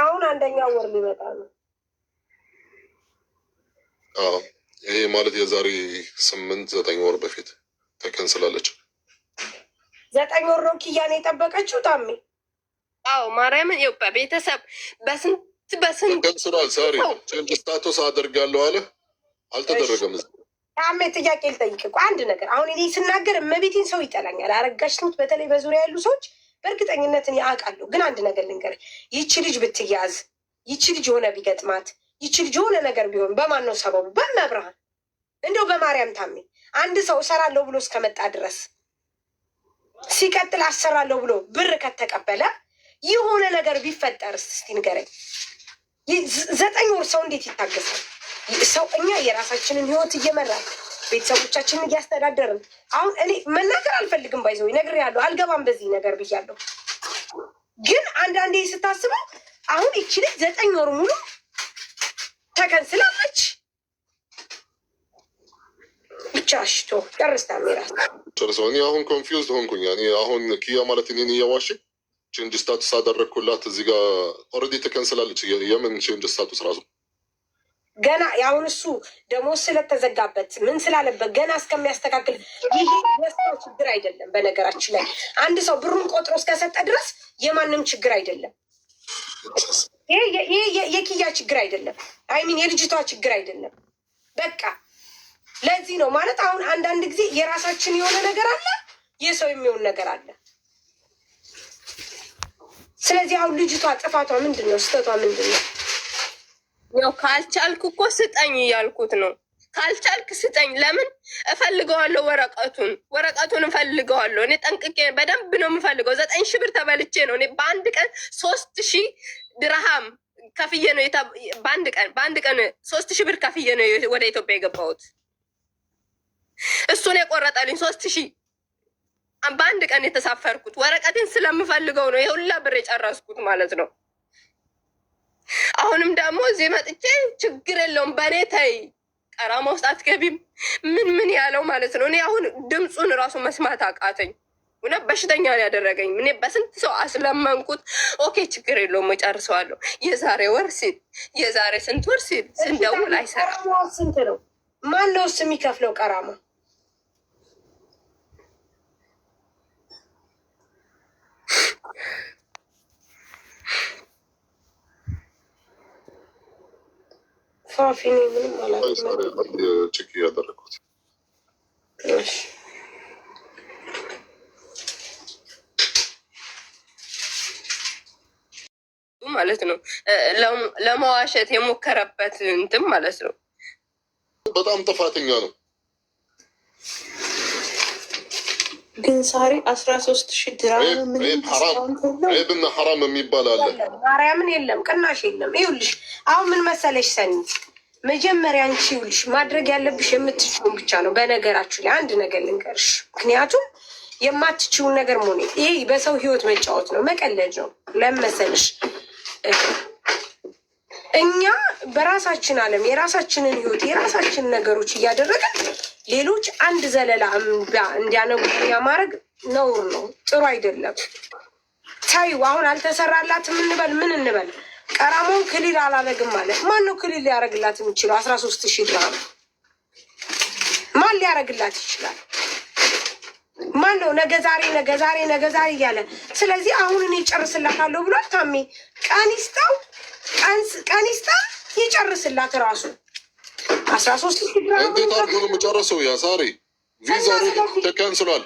አሁን አንደኛው ወር ሊመጣ ነው። ይሄ ማለት የዛሬ 8-9 ወር በፊት ተከንስላለች። 9 ወር ነው ኪያን የጠበቀችው ታሜ። አዎ ማርያምን ይው በቤተሰብ በስንት ተከንስሏል። ዛሬ ቼንጅ ስታቱስ አደርጋለሁ አለ፣ አልተደረገም። ታሜ ጥያቄ ልጠይቅ እኮ አንድ ነገር። አሁን እኔ ስናገር እመቤቴን ሰው ይጠላኛል። አረጋሽ ትሙት፣ በተለይ በዙሪያ ያሉ ሰዎች በእርግጠኝነትን ያውቃለሁ። ግን አንድ ነገር ልንገር፣ ይቺ ልጅ ብትያዝ፣ ይቺ ልጅ የሆነ ቢገጥማት፣ ይቺ ልጅ የሆነ ነገር ቢሆን በማን ነው ሰበቡ? በመብርሃን እንደው በማርያም ታሜ። አንድ ሰው እሰራለሁ ብሎ እስከመጣ ድረስ ሲቀጥል አሰራለሁ ብሎ ብር ከተቀበለ የሆነ ነገር ቢፈጠርስ? እስቲ ንገረኝ። 9 ወር ሰው እንዴት ይታገሳል? ሰው እኛ የራሳችንን ህይወት እየመራን ቤተሰቦቻችንን እያስተዳደርን፣ አሁን እኔ መናገር አልፈልግም፣ ባይዘው ነግሬያለሁ፣ አልገባም በዚህ ነገር ብያለሁ። ግን አንዳንዴ ስታስበው አሁን ይቺ ልጅ 9 ወር ሙሉ ተከንስላለች። ብቻ ሽቶ ጨርስታ ሜራት ጨርሰው። እኔ አሁን ኮንፊውዝድ ሆንኩኝ። እኔ አሁን ኪያ ማለት እኔን እያዋሽ ቼንጅ ስታቱስ አደረግኩላት። እዚህ ጋር ኦልሬዲ ተከንስላለች። የምን ቼንጅ ስታቱስ ራሱ ገና አሁን እሱ ደግሞ ስለተዘጋበት ምን ስላለበት ገና እስከሚያስተካክል፣ ይሄ የሰው ችግር አይደለም። በነገራችን ላይ አንድ ሰው ብሩን ቆጥሮ እስከሰጠ ድረስ የማንም ችግር አይደለም። ይሄ የኪያ ችግር አይደለም። አይሚን የልጅቷ ችግር አይደለም። በቃ ለዚህ ነው ማለት አሁን አንዳንድ ጊዜ የራሳችን የሆነ ነገር አለ፣ የሰው የሚሆን ነገር አለ። ስለዚህ አሁን ልጅቷ ጥፋቷ ምንድን ነው? ስህተቷ ምንድን ነው? ያው ካልቻልክ እኮ ስጠኝ እያልኩት ነው። ካልቻልክ ስጠኝ። ለምን እፈልገዋለሁ? ወረቀቱን እፈልገዋለሁ። እኔ ጠንቅቄ በደንብ ነው የምፈልገው። 9,000 ብር ተበልቼ ነው እኔ በአንድ ቀን 3,000 ድርሃም ከፍዬ ነው በአንድ ቀን 3,000 ብር ከፍዬ ነው ወደ ኢትዮጵያ የገባሁት። እሱን የቆረጠልኝ 3,000 በአንድ ቀን የተሳፈርኩት ወረቀቴን ስለምፈልገው ነው የሁላ ብር የጨረስኩት ማለት ነው። አሁንም ደግሞ እዚህ መጥቼ ችግር የለውም በእኔ ተይ፣ ቀራማ ውስጥ አትገቢም ምን ያለው ማለት ነው። እኔ አሁን ድምፁን እራሱ መስማት አቃተኝ። እውነት በሽተኛ ነው ያደረገኝ። እኔ በስንት ሰው አስለመንኩት። ኦኬ ችግር የለውም እጨርሰዋለሁ። የዛሬ ወር ሲል የዛሬ ስንት ወር ሲል ስንደውል አይሰራም። ስንት ነው? ማን ነው እሱ የሚከፍለው ቀራማ? ፋፊኒ ምንም ቼክ እያደረኩት ማለት ነው። ለመዋሸት የሞከረበት እንትን ማለት ነው። በጣም ጥፋተኛ ነው። ግን ዛሬ 13,000 ድርሃም ሬብና ሐራም የሚባል አለ። ማርያምን የለም፣ ቅናሽ የለም። ይኸውልሽ አሁን ምን መሰለሽ ሰኒ፣ መጀመሪያ አንቺ ይኸውልሽ ማድረግ ያለብሽ የምትችውን ብቻ ነው። በነገራችሁ ላይ አንድ ነገር ልንገርሽ፣ ምክንያቱም የማትችውን ነገር መሆኔ ይሄ በሰው ህይወት መጫወት ነው፣ መቀለድ ነው። ለምን መሰለሽ እኛ በራሳችን ዓለም የራሳችንን ህይወት የራሳችንን ነገሮች እያደረግን ሌሎች አንድ ዘለላ እንዲያነቡ ማድረግ ነውር ነው፣ ጥሩ አይደለም። ታዩ አሁን አልተሰራላትም እንበል ምን እንበል፣ ቀራሞን ክሊል አላረግም ማለት ማን ነው ክሊል ሊያረግላት የሚችለው? 13,000 ድርሃም ማን ሊያረግላት ይችላል? ማን ነው ነገ ዛሬ እያለ? ስለዚህ አሁን እኔ እጨርስላታለሁ ብሏል ታሜ። ቀኒስታው ይጨርስላት ራሱ 13 እንዴት አድርጎ ነው የምጨርሰው? ያ ሳሪ ቪዛ ተካንስሏል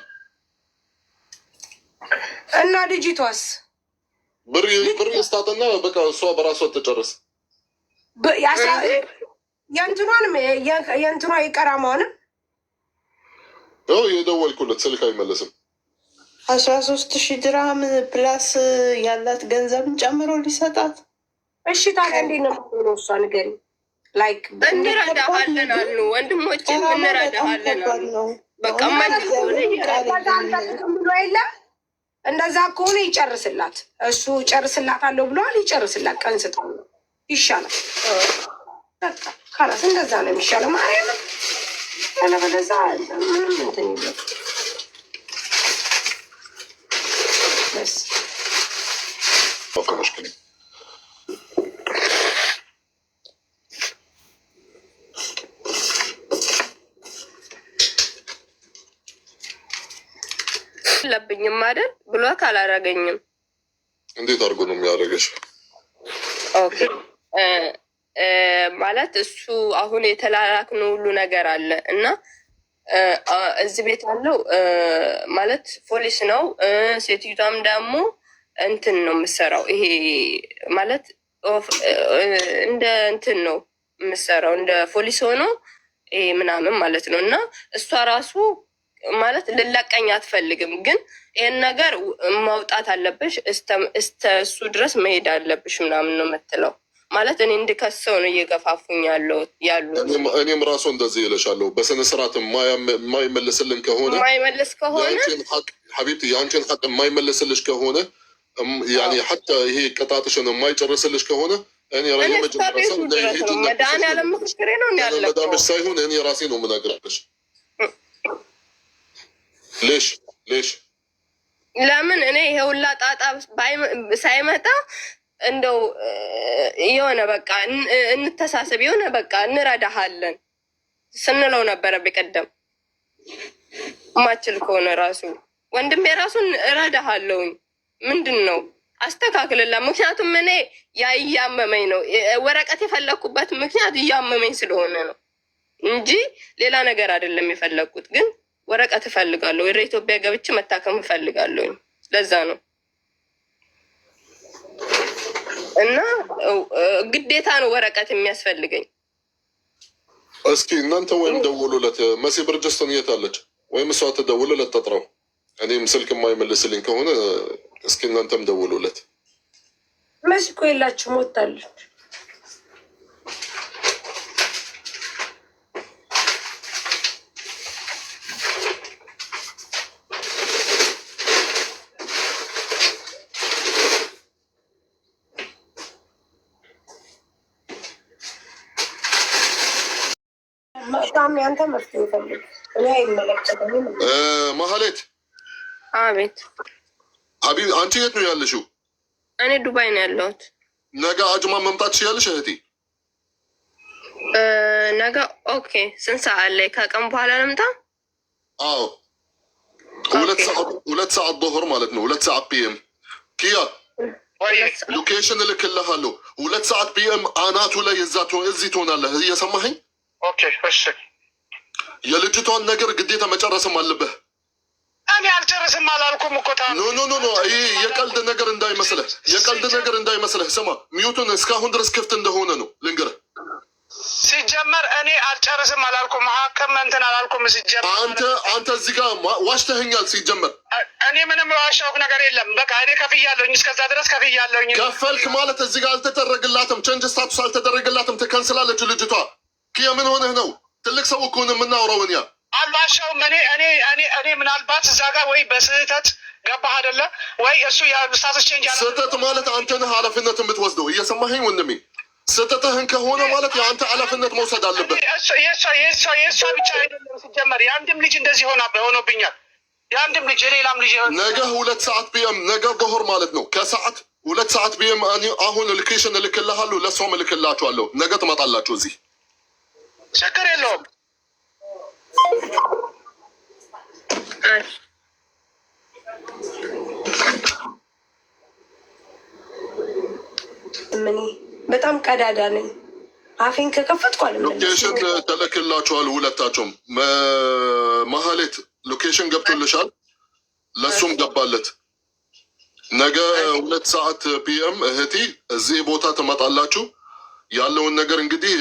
እና ልጅቷስ ብር ስታጠና በቃ እሷ በራሷ ተጨርስ። የእንትኗ የቀራማውንም የደወልኩለት ስልክ አይመለስም። 13,000 ድርሃም ፕላስ ያላት ገንዘብን ጨምሮ ሊሰጣት። እሺ ታዲያ እንዴት ነው የምትሆነው? እሷ ንገሪኝ። ላይክ እንረዳሃለን አሉ ወንድሞችን፣ እንረዳሃለን አሉ። በቃ ብሎ የለም። እንደዛ ከሆነ ይጨርስላት፣ እሱ ጨርስላታለሁ ብለዋል። ይጨርስላት፣ ቀን ስጠው ነው ይሻላል። በቃ ካላስ እንደዛ ነው የሚሻለው። ማርያም አለበለዛ ምንም እንትን የለም። ለብኝም አይደል ብሎክ አላረገኝም። እንዴት አድርጎ ነው የሚያደርገሽ? ኦኬ ማለት እሱ አሁን የተላላክነው ሁሉ ነገር አለ እና እዚህ ቤት ያለው ማለት ፖሊስ ነው። ሴትዮቷም ደግሞ እንትን ነው የምሰራው። ይሄ ማለት እንደ እንትን ነው የምሰራው እንደ ፖሊስ ሆኖ ይሄ ምናምን ማለት ነው። እና እሷ ራሱ ማለት ልለቀኝ አትፈልግም፣ ግን ይህን ነገር ማውጣት አለብሽ እስተ እሱ ድረስ መሄድ አለብሽ ምናምን ነው የምትለው። ማለት እኔ እንድከሰው ነው እየገፋፉኝ ያሉ። እኔም ራሱ እንደዚህ ይለሻለሁ። በስነ ስርዓት የማይመልስልን ከሆነ ሀቢብቲ የአንቺን ሀቅ የማይመልስልሽ ከሆነ ያኔ ሐታ ይሄ ቅጣትሽን የማይጨርስልሽ ከሆነ እኔ መድኃኒዓለም ምስክሬ ነው መዳምሽ ሳይሆን እኔ ራሴ ነው የምነግርሽ። ሌሽ ለምን እኔ ይሄ ሁላ ጣጣ ሳይመጣ እንደው የሆነ በቃ እንተሳሰብ የሆነ በቃ እንረዳሃለን ስንለው ነበረ። በቀደም ማችል ከሆነ ራሱ ወንድሜ ራሱን እረዳሃለሁኝ ምንድን ነው አስተካክልላ። ምክንያቱም እኔ እያመመኝ ነው ወረቀት የፈለግኩበት ምክንያት እያመመኝ ስለሆነ ነው እንጂ ሌላ ነገር አይደለም የፈለግኩት። ግን ወረቀት እፈልጋለሁ፣ ወደ ኢትዮጵያ ገብቼ መታከም እፈልጋለሁኝ። ለዛ ነው እና ግዴታ ነው ወረቀት የሚያስፈልገኝ። እስኪ እናንተ ወይም ደውሉለት። መሲ ብርጅስቶን የት አለች? ወይም እሷ ትደውልለት ተጥረው። እኔም ስልክ የማይመልስልኝ ከሆነ እስኪ እናንተም ደውሉለት። መሲ እኮ የላችሁም፣ ወጣለች። ያንተ መፍትሄ ፈልግ። እኔ አይመለከተኝም። ማህሌት። አቤት። ሀቢብ አንቺ የት ነው ያለሽው? እኔ ዱባይ ነው ያለሁት። ነገ አጅማ መምጣት ትችያለሽ እህቴ? ነገ ኦኬ። ስንት ሰዓት ላይ? ከቀን በኋላ ልምጣ? አዎ 2 ሰዓት ظهر ማለት ነው። 2 ሰዓት ፒኤም። ኪያ ሎኬሽን እልክልሃለሁ። 2 ሰዓት ፒኤም አናቱ ላይ እዚህ ትሆናለህ። እየሰማኸኝ? ኦኬ እሺ። የልጅቷን ነገር ግዴታ መጨረስም አለብህ። እኔ አልጨርስም አላልኩም እኮ። ኖ ይህ የቀልድ ነገር እንዳይመስልህ። ስማ ሚዩቱን እስካሁን ድረስ ክፍት እንደሆነ ነው ልንገርህ። ሲጀመር እኔ አልጨርስም አላልኩም። ሀከም እንትን አላልኩም። ሲጀመር አንተ እዚህ ጋር ዋሽተኸኛል። ሲጀመር እኔ ምንም ዋሻውክ ነገር የለም። በቃ እኔ ከፍያለሁኝ፣ እስከዛ ድረስ ከፍያለሁኝ። ከፈልክ ማለት እዚህ ጋር አልተደረግላትም፣ ቼንጅ ስታቱስ አልተደረግላትም፣ ትከንስላለች ልጅቷ። ኪያ ምን ሆነህ ነው? ትልቅ ሰው እኮ ነው የምናውረው። እኛ አልዋሻውም። እኔ ምናልባት እዛ ጋር ወይ በስህተት ገባህ አይደለ ወይ? እሱ የስታተስ ቼንጅ ስህተት ማለት አንተ ነህ ኃላፊነት የምትወስደው። እየሰማኸኝ ወንድሜ? ስህተትህን ከሆነ ማለት የአንተ ኃላፊነት መውሰድ አለበት። የእሷ ብቻ አይደለም ሲጀመር፣ የአንድም ልጅ እንደዚህ ሆኖብኛል። የአንድም ልጅ የሌላም ልጅ ነገ 2 ሰዓት ቢኤም ነገ ظهر ማለት ነው። ከሰዓት 2 ሰዓት ቢኤም አሁን ሎኬሽን እልክልሃለሁ፣ ለእሷም እልክላችኋለሁ። ነገ ትመጣላችሁ እዚህ። ችግር የለውም። እኔ በጣም ቀዳዳ ነኝ። አፌን ከከፈትኩ አልመለስም። ሎኬሽን ተለክላችኋል ሁለታቸውም። መሀሌት ሎኬሽን ገብቶልሻል፣ ለሱም ገባለት። ነገ 2 ሰዓት ፒኤም እህቴ እዚህ ቦታ ትመጣላችሁ። ያለውን ነገር እንግዲህ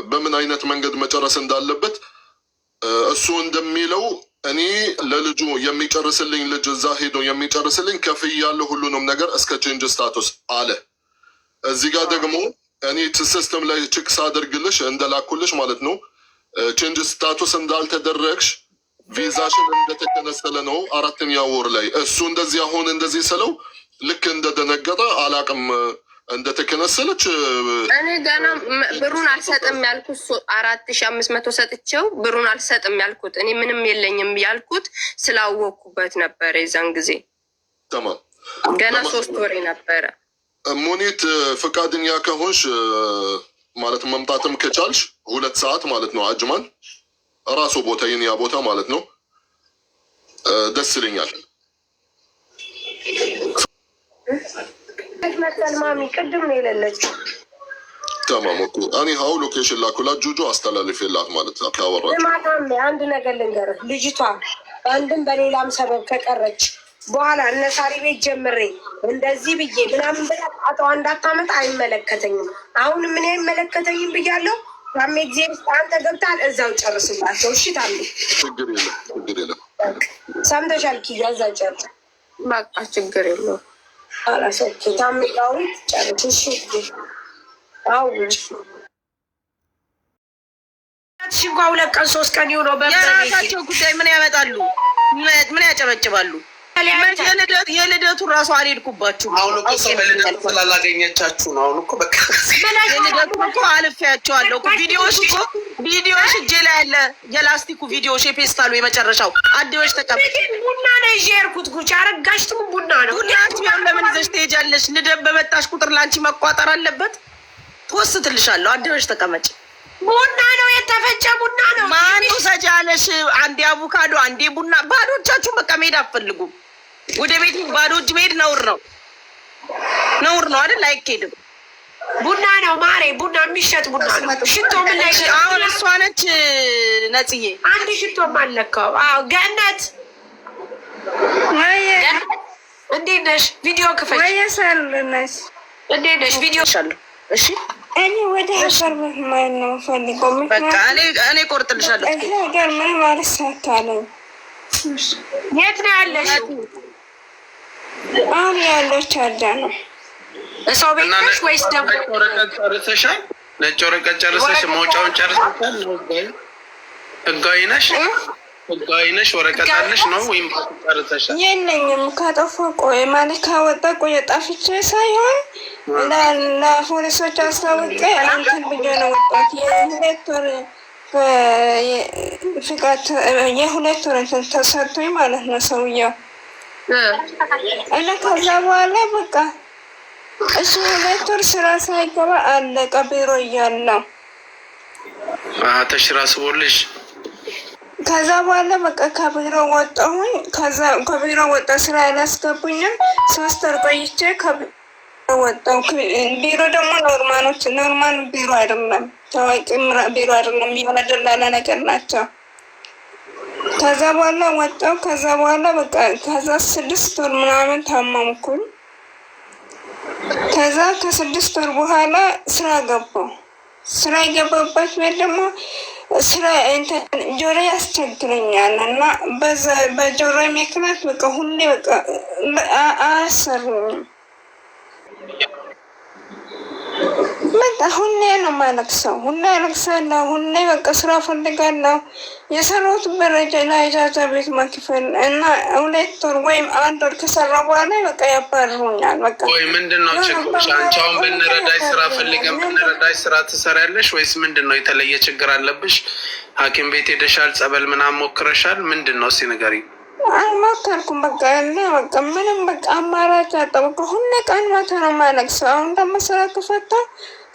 በምን አይነት መንገድ መጨረስ እንዳለበት እሱ እንደሚለው እኔ ለልጁ የሚጨርስልኝ ልጅ እዛ ሄዶ የሚጨርስልኝ ከፍያለሁ ሁሉንም ነገር እስከ ቼንጅ ስታቱስ አለ። እዚህ ጋር ደግሞ እኔ ሲስተም ላይ ቼክ ሳደርግልሽ እንደላኩልሽ ማለት ነው ቼንጅ ስታቱስ እንዳልተደረግሽ ቪዛሽን እንደተከነሰለ ነው 4ኛ ወር ላይ እሱ እንደዚህ አሁን እንደዚህ ስለው ልክ እንደደነገጠ አላቅም እንደተከነሰለች እኔ ገና ብሩን አልሰጥም ያልኩት 4500 ሰጥቼው ብሩን አልሰጥም ያልኩት እኔ ምንም የለኝም ያልኩት ስላወቅኩበት ነበር። የዛን ጊዜ ተማም ገና 3 ወሬ ነበረ። ሙኒት ፈቃደኛ ከሆንሽ ማለት መምጣትም ከቻልሽ 2 ሰዓት ማለት ነው አጅማን ራሱ ቦታ የኔ ቦታ ማለት ነው ደስ ይለኛል። መሰል ማሚ ቅድም ነው የሌለችው። ተማም እኮ እኔ ሀው ሎኬሽን ላኩላት ጁጁ አስተላልፌላት ማለት ነው። ካወራችሁ ለማታም አንድ ነገር ልንገርህ፣ ልጅቷ አንድም በሌላም ሰበብ ከቀረች በኋላ እነሳሪ ቤት ጀምሬ እንደዚህ ብዬ ምናምን ብላ አጣዋ እንዳታመጣ አይመለከተኝም። አሁን ምን አይመለከተኝም ብያለሁ። ታሜ ጊዜ አንተ ገብታል እዛው ጨርስላቸው። እሺ ታሜ ችግር የለም ሰምተሻል? ኪያ እዛው ጨርስ በቃ ችግር የለውም። አላሰኪ ታሜ ዳዊት ጨርስ። እሺ አውጭ ሽጓ 2 ቀን 3 ቀን ይሆነው የራሳቸው ጉዳይ ምን ያመጣሉ? ምን ያጨበጭባሉ? የልደቱን ራሱ አልሄድኩባችሁም። አሁን እኮ ሰው በልደቱ ስላላገኘቻችሁ ነው። አሁን እኮ በቃ የልደቱ እኮ አልፌያቸዋለሁ። ቪዲዮሽ እጄ ላይ ያለ የላስቲኩ ቪዲዮሽ የፔስታሉ የመጨረሻው አድበሽ ተቀመጥ። ቡና ነው ይዤ የሄድኩት። ጉቺ አረጋሽ ትሙ ቡና ነው። ቡናችሁን ለምን ይዘሽ ትሄጃለሽ? ልደት በመጣሽ ቁጥር ላንቺ መቋጠር አለበት። ትወስትልሻለሁ። አድበሽ ተቀመጭ። ቡና ነው የተፈጨ ቡና ነው። ማን ሰጃለሽ? አንዴ አቮካዶ አንዴ ቡና። ባዶቻችሁን በቃ መሄድ አትፈልጉም። ወደ ቤት ባዶ እጅ መሄድ ነውር ነው አይደል? አይኬድም። ቡና ነው ማሬ፣ ቡና የሚሸጥ ቡና ነው። ሽቶ ምን ላይ አሁን እሷ ነች ነጽዬ። አንድ ሽቶ ማለካው። አዎ ገነት እንዴት ነሽ? ቪዲዮ ክፈች። ወይሰልነሽ እንዴት ነሽ? ቪዲዮ ሻለሁ። እሺ እኔ ወደ ሀገር ቤት ማለት ነው ፈልገው። በቃ እኔ ቆርጥልሻለሁ። እዚህ ሀገር ምን ማለት ሳታለኝ። የት ነው ያለሽ? አሁን ያለች አዳ ነው። ሰው ቤት ነሽ ወይስ ደግሞ ወረቀት ጨርሰሻል? ነጭ ወረቀት ጨርሰሽ መውጫውን ጨርሰሻል? ህጋዊ ነሽ? ወረቀት አለሽ ነው ወይም ጨርሰሻል? የለኝም። ካጠፋ ቆይ ማለት ካወጣ ቆይ ጠፍቼ ሳይሆን ለፖሊሶች አስታውቄ እንትን ብዬ ነው ወጣት። የ2 ወር እንትን ተሰጥቶኝ ማለት ነው ሰውየው እና ከዛ በኋላ በቃ እሱ 2 ወር ስራ ሳይገባ አለቀ። ቢሮ እያለው ተሽራ ስቦልሽ ከዛ በኋላ በቃ ከቢሮ ወጣሁኝ። ከዛ ከቢሮ ወጣ ስራ ያላስገቡኝም 3 ወር ቆይቼ ወጣሁ። ቢሮ ደግሞ ኖርማል ቢሮ አይደለም፣ ታዋቂ ቢሮ አይደለም፣ የሆነ ደላላ ነገር ናቸው። ከዛ በኋላ ወጣሁ። ከዛ በኋላ በቃ ከዛ 6 ወር ምናምን ታመምኩኝ። ከዛ ከ6 ወር በኋላ ስራ ገባሁ። ስራ የገባበት ቤት ደግሞ ስራ ጆሮ ያስቸግረኛል እና በጆሮ ምክንያት በቃ ሁሌ በቃ አያሰሩኝም። በቃ ሁሌ ነው የማለቅሰው። ሁሌ አለቅሳለሁ። ሁሌ በቃ ስራ ፈልጋለሁ። የሰራሁት በረጃ ለኢጃዛ ቤት መክፈል እና 2 ወር ወይም 1 ወር ከሰራ በኋላ በቃ ያባርሩኛል። በቃ ወይ ምንድን ነው ችግርሽ? አንቺ አሁን ብንረዳሽ ስራ ፈልገን ብንረዳሽ ስራ ትሰሪያለሽ ወይስ ምንድን ነው? የተለየ ችግር አለብሽ? ሐኪም ቤት ሄደሻል? ጸበል ምናምን ሞክረሻል? ምንድን ነው እስኪ ንገሪኝ። አልሞከርኩም። በቃ እና በቃ ምንም በቃ አማራጭ አጣሁ። በቃ ሁሌ ቀን ማታ ነው የማለቅሰው። አሁን ደግሞ ስራ ከፈታ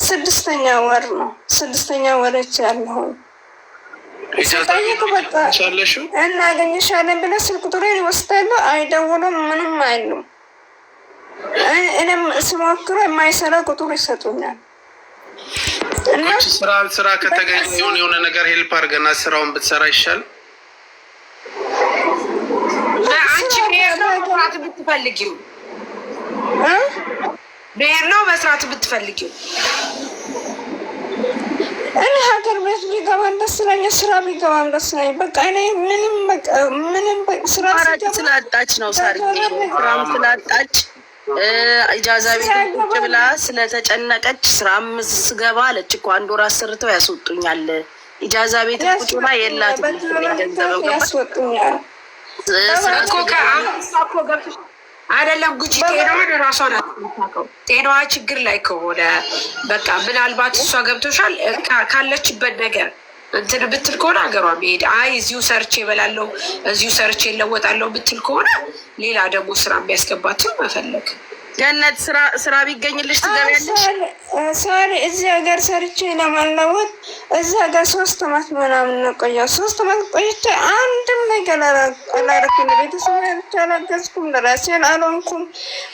6ኛ ወር ነው። 6ኛ ወሮች ያለሁኝ ስጠይቅ በቃ እናገኝሻለን ብለህ ስልክ ቁጥሬን ይወስዳሉ። አይደውሉም፣ ምንም አይሉም። እኔም ስሞክረው የማይሰራ ቁጥር ይሰጡኛል። ስራ ከተገኘ የሆነ ነገር ሄልፕ አድርገና ስራውን ብትሰራ ይሻል። አንቺ ብሄር ነው መስራት ብትፈልጊው ብሄር ነው መስራት ብትፈልጊው እኔ ሀገር ቤት ቢገባ ደስ ይለኛል። ስራ ቢገባም ደስ ይለኛል። በቃ እኔ ምንም ስራ ስላጣች ነው ስራም ስላጣች ኢጃዛ ቤት ቁጭ ብላ ስለተጨነቀች ስራም ስገባ አለች እኮ 1 ወር አሰርተው ያስወጡኛል። ኢጃዛ ቤት ቁጭ ብላ የላትም ገንዘብ ያስወጡኛል። አይደለም ጉቺ ጤናዋን ራሷ ናት የምታውቀው። ጤናዋ ችግር ላይ ከሆነ በቃ ምናልባት እሷ ገብቶሻል ካለችበት ነገር እንትን ብትል ከሆነ ሀገሯ መሄድ እዚሁ ሰርቼ እበላለሁ እዚሁ ሰርቼ እለወጣለሁ ብትል ከሆነ ሌላ ደግሞ ስራ የሚያስገባትን መፈለግ። ገነት ስራ ቢገኝልሽ ትገቢያለሽ? ሳሪ እዚህ ሀገር ሰርቼ ለመለወጥ እዚህ ሀገር 3 ዓመት ምናምን ነው ቆየሁ። 3 ዓመት ቆይቼ አንድም ነገር አላደረኩም። ቤተሰብ አላገዝኩም፣ ለራሴን አልሆንኩም።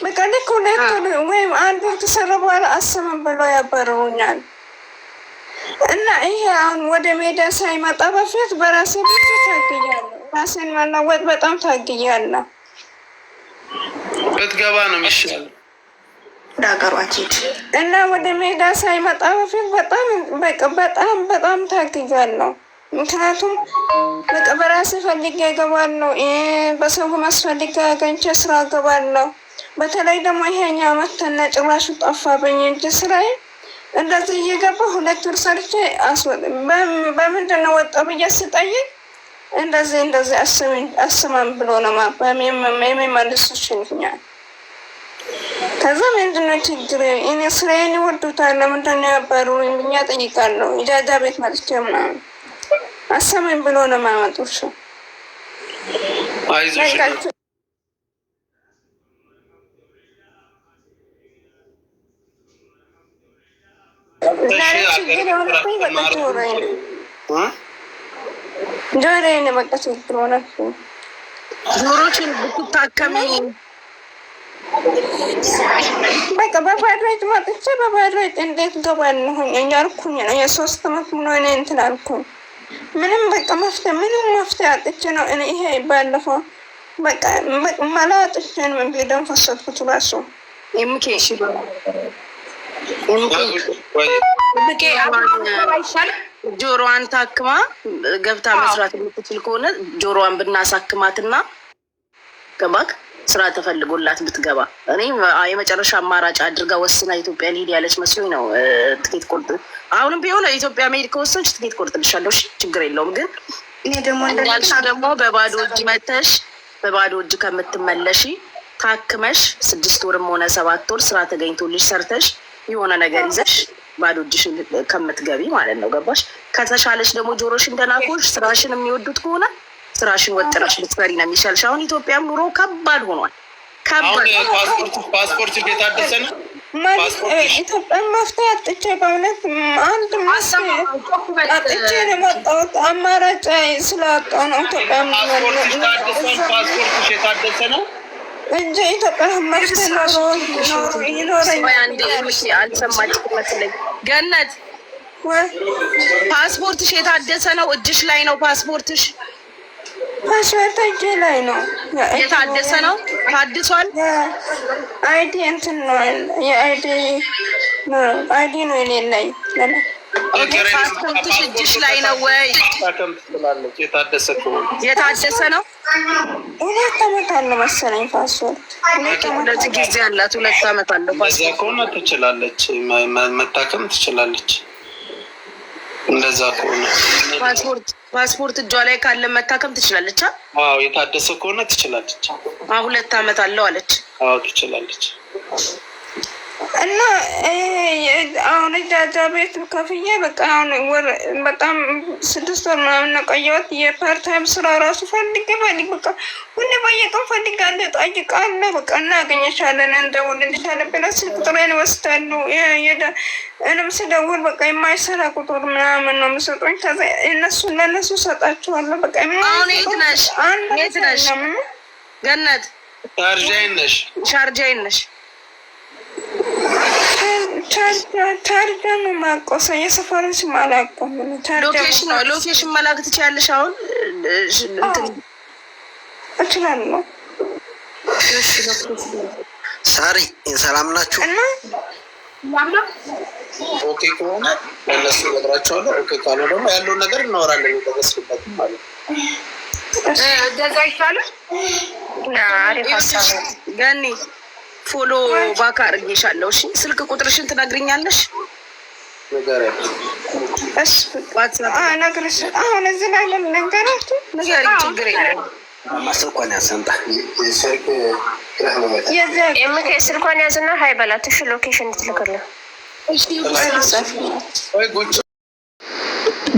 በቃ ልክ 2 ወይም 1 ወር ከሰራ በኋላ አሰመን ብለው ያባረሩኛል። እና ይሄ አሁን ወደ ሜዳ ሳይመጣ በፊት በራሴ ብዙ ታግያለሁ። ራሴን መለወጥ በጣም ታግያለሁ። ብትገባ ነው የሚሻለው እና ወደ ሜዳ ሳይመጣ በፊት በጣም ታግያለሁ። ምክንያቱም በቃ በራሴ ፈልጌ እገባለሁ፣ በሰው መስፈልጌ አገኝቼ ስራ እገባለሁ። በተለይ ደግሞ ይሄኛ መተና ጭራሹ ጠፋብኝ እንጂ ስራዬ እንደዚህ እየገባ 2 ወር ሰርቼ በምንድን ነው ወጣ ብዬ ስጠይቅ እንደዚህ አስማን ብሎ ነው የሚመልሱሽኛል። ከዛ ምንድነው ችግር? እኔ ስራዬን ይወዱታል፣ ለምንድን ነው ያባሩኝ ብኛ ጠይቃለሁ። ኢጃዛ ቤት መጥቼ ምናምን አሰማኝ ብሎ ነው የማመጡሽ። ጆሮዬን በቃ ችግር ሆነ። ጆሮችን ብትታከሚ በቃ በባድራይት መጥቼ በባድራይት እንዴት ገባለሁኝ እያልኩኝ ነው። የ3 ዓመት ሙሉ እኔ እንትን አልኩኝ። ምንም መፍትሄ አጥቼ ነው እኔ ይሄ ባለፈው በቃ መላ አጥቼ ነው ደም ፈሰስኩት ራሱ ጆሮዋን ታክማ ገብታ መስራት የምትችል ከሆነ ጆሮዋን ብናሳክማትና ገባክ ስራ ተፈልጎላት ብትገባ እኔ የመጨረሻ አማራጭ አድርጋ ወስና ኢትዮጵያ ሊሄድ ያለች መስሎኝ ነው። ትኬት ቆርጥ አሁንም ቢሆን ኢትዮጵያ መሄድ ከወሰንሽ ትኬት ቆርጥልሻለሁ። እሺ ችግር የለውም። ግን እኔ ደግሞ በባዶ እጅ መተሽ በባዶ እጅ ከምትመለሺ ታክመሽ 6 ወርም ሆነ 7 ወር ስራ ተገኝቶልሽ ሰርተሽ የሆነ ነገር ይዘሽ ባዶ እጅሽን ከምትገቢ ማለት ነው። ገባሽ? ከተሻለሽ ደግሞ ጆሮሽን ደናቆሽ ስራሽን የሚወዱት ከሆነ ስራሽን ወጥረሽ ብትሰሪ ነው የሚሻልሽ። አሁን ኢትዮጵያም ኑሮ ከባድ ሆኗል። ከባድ ፓስፖርት የታደሰ ነው። ኢትዮጵያ መፍትሄ አጥቼ በእውነት አንድ አጥቼ ነው የመጣሁት። አማራጭ ስላጣሁ ነው። ኢትዮጵያ ፓስፖርትሽ የታደሰ ነው እንጂ ኢትዮጵያ መፍትሄ ይኖረኛል። አልሰማችም መስለኝ። ገነት ፓስፖርትሽ የታደሰ ነው? እጅሽ ላይ ነው ፓስፖርትሽ? ፓስፖርት እጄ ላይ ነው። የታደሰ ነው? ታድሷል? አይዲ እንትን ነው አይዲ ነው የሌለኝ። ፓስፖርትሽ እጅሽ ላይ ነው ወይ? የታደሰ ነው? 2 ዓመት አለው መሰለኝ ፓስፖርት። 2 ጊዜ አላት። 2 ዓመት አለው ፓስፖርት ከሆነ ትችላለች፣ መታከም ትችላለች። እንደዛ ከሆነ ፓስፖርት እጇ ላይ ካለ መታከም ትችላለች። አዎ የታደሰ ከሆነ ትችላለች። 2 ዓመት አለው አለች። አዎ ትችላለች። እና አሁን ኢጃዛ ቤት ከፍዬ በቃ አሁን ወር በጣም 6 ወር ምናምን ነው ቆየሁት። የፓርታይም ስራ ራሱ ፈልግ በቃ ሁሌ በየቀን ፈልጋለሁ፣ ጠይቃለሁ። በቃ እናገኘሻለን እንደውልልሻለን ብለው ስልክ ቁጥሬን ይወስዳሉ። እኔም ስደውል በቃ የማይሰራ ቁጥር ምናምን ነው የምሰጡኝ። ከዛ ለእነሱ ሰጣችኋለሁ። በቃ አሁን የት ነሽ? ገነት ሻርጃይን ነሽ? ሻርጃይን ነሽ? ታርጋ ነው የማውቀው። የሰፈሮች አላውቅም። ሎኬሽን መላክ ትችያለሽ? አሁን እችላለሁ። ሳሪ ሰላም ናችሁ? ኦኬ ከሆነ እነሱ እነግራቸዋለሁ። ኦኬ ካልሆነ ደግሞ ያለውን ነገር እናወራለን። ደረስኩበትም ማለት ነው። እንደዛ ይቻላል። አሪፍ ሀሳብ ገኒ። ፎሎ ባክ አድርጌሻለሁ። እሺ ስልክ ቁጥርሽን ትነግሪኛለሽ? እሺ ነግርሽ። አሁን እዚህ ላይ ነገራችሁ ነገር ችግር የለም። ስልኳን ያሰንጣ የምከ ስልኳን ያዝና ሀይ በላት። እሺ ሎኬሽን ትልክልህ።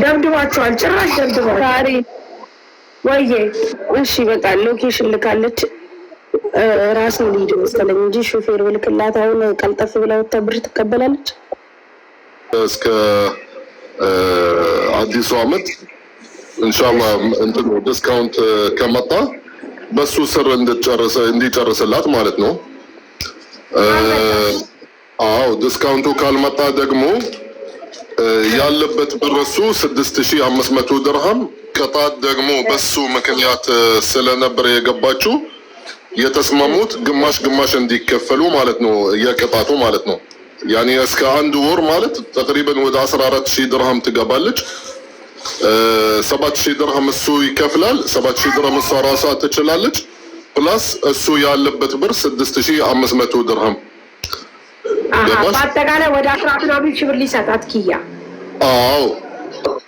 ደብድባቸዋል። ጭራሽ ደብድባቸዋል። ሳሪ ወይዬ እሺ በቃ ሎኬሽን ልካለች። ራስን ሊድ መሰለኝ እንጂ ሾፌር ብልክላት አሁን ቀልጠፍ ብላ ወጥታ ብር ትቀበላለች። እስከ አዲሱ አመት ኢንሻአላህ እንትን ዲስካውንት ከመጣ በሱ ስር እንዲጨርስላት ማለት ነው። አዎ ዲስካውንቱ ካልመጣ ደግሞ ያለበት ብር እሱ 6500 ድርሃም ቅጣት ደግሞ በሱ ምክንያት ስለነበር የገባችው የተስማሙት ግማሽ እንዲከፈሉ ማለት ነው። የቅጣቱ ማለት ነው ያኔ እስከ አንድ ወር ማለት ተቅሪበን ወደ 14000 ድርሃም ትገባለች። 7000 ድርሃም እሱ ይከፍላል። 7000 ድርሃም እሷ ራሷ ትችላለች። ፕላስ እሱ ያለበት ብር 6500 ድርሃም በአጠቃላይ ወደ 14000 ብር ሊሰጣት ኪያ። አዎ